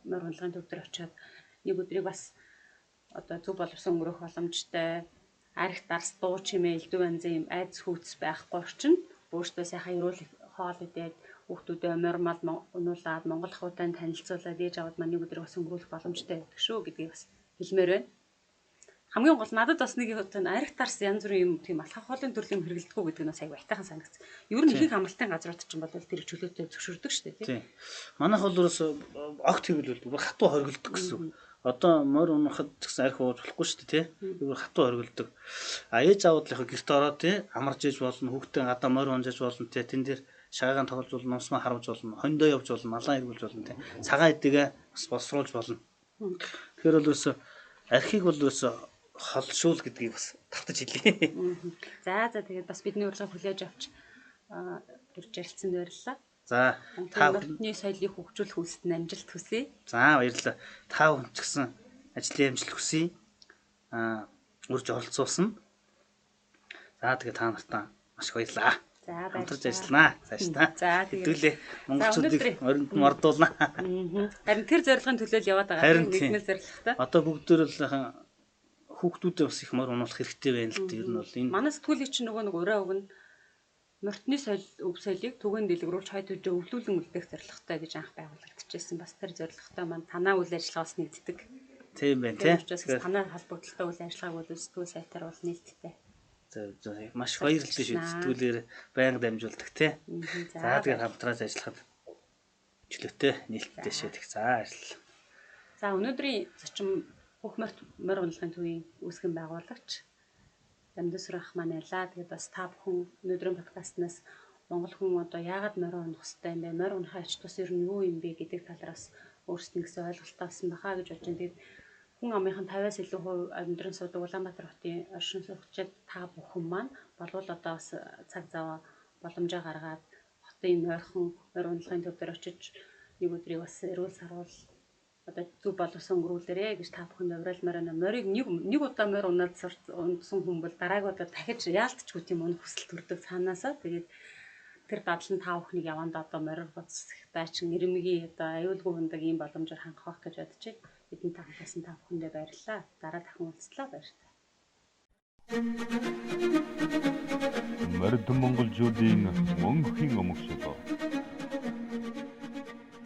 мөр унлагын төв дээр очиод нэг өдрийг бас одоо зөв боловсон өнгөрөх боломжтой. Арх дарс дуу чимээ элдв янзын юм айц хүүц байхгүй орчин өөртөө сайхан эрүүл хоол идээд хүүхдүүдээ нормал унуулад монгол ахуйтай танилцуулаад ээж аваад маань нэг өдрийг бас өнгөрүүлэх боломжтой байдаг шүү гэдгийг бас хэлмээр байна. Хамгийн гол надад бас нэг арх дарс янз бүрийн юм тийм алхах хоолын төрлийн хэрэглэдэггүй гэдэг нь бас аяг байтайхан санагдсан. Ер нь их амралтын газрууд чинь бол тэр чөлөөтэй зөвшөөрдөг шүү дээ тийм. Манайх бол ерөөсө огт хэрэглүүлдэг хатуу хоригддаг гэсэн. Одоо морь унахад гэсэн арх ууж болохгүй шүү дээ тий. Зүгээр хатуу хоригддаг. Ээж аваад л яг гэрт ороод тий амарч ээж болно, хүүхдээ гадаа морь унжиж болно тий. Тэн дээр шаагаан тоглож болно, нусмаа харуулж болно, хондоо явж болно, малаа эргүүлж болно тий. Цагаан эдэгээ бас боловсруулж болно. Тэгэхээр бол ерөөсө архийг бол ерөөсө холшуул гэдгийг бас тавтаж хэлье. За тэгээд бас бидний урилгыг хүлээж авч ирж ярилцсанд баярлалаа. За та бүхний соёлыг хөгжүүлэх үйлсэнд амжилт хүсье. За баярлалаа. Та хүн ч гэсэн ажлын амжилт хүсье. Үрж оролцуулсан. За тэгээ та нартаа маш их баярлалаа. За баярлалаа. Хамтарч ажилланаа. Цаашдаа. За хэдүүлээ монголчуудыг моринд мордуулнаа. Харин тэр зорилгын төлөө л яваад байгаа. Нэгмэл зорилготой. Одоо бүгдөө л хүүхдүүдээ бас их мор унуулах хэрэгтэй байна л дээ. Ер нь бол энэ манай сэтгүүлийн чинь нөгөө нэг өрөө өгнө морьтны өв соёлыг түгээн дэлгэрүүлж хойд үдэ өвлүүлэн үлдээх зорилготой гэж анх байгуулагдчихсэн. Бас тэр зорилготой маань танаа үйл ажиллагаа бас нэгддэг. Тийм байна тийм. Танаа холбогдолтой үйл ажиллагааг бол сэтгүүл сайтаар бол нийлдэхтэй. За маш баярлалтай шүү. Сэтгүүлээр байнга дамжуулдаг тийм. За тэгээд хамтраас ажиллахад чөлөөтэй нийлдэхтэй шийдэх. За баярлалаа. За өнөөдрийн зочин хөхмөрт морь унлагын төвийн үүсгэн байгуулагч Дамдасар ах маань ялаа. Тэгээд бас та бүхэн өнөөдрийн подкастнаас монгол хүн одоо яагаад морь унах хэрэгтэй юм бэ? Морь унахын ач тус ер нь юу юм бэ гэдэг талаас өөрсдийнхээ ойлголтоо авсан бахаа гэж бодож байна. Тэгээд хүн амынхан 50-аас илүү хувь амьдран суудаг Улаанбаатар хотын оршин суугчид та бүхэн маань болвол одоо бас цаг зав боломжоо гаргаад хотын морьхон морь унлагын төв дээр очиж нэг өдрийг бас эрүүл сарвал одоо зүг боловсон өнгөрүүлээрэ гэж та бүхэнд уриалмаар байна. Морийг нэг удаа морь унаад унтсан хүн бол дараагийн удаа дахиж яалтчгүй тийм өнө хүсэл төрдөг цаанаасаа. Тэгээд тэр дадлан та бүхнийг яванд одоо морь буцахтай чин нэрмгийн одоо аюулгүй хундаг ийм боломжоор хангах гэж бодож байна. Бидний тагласан та бүхэндээ баярлалаа. Дараа дахин уулзлаа баярлалаа. Морьд монголчуудын мөнхийн өмг шилөө.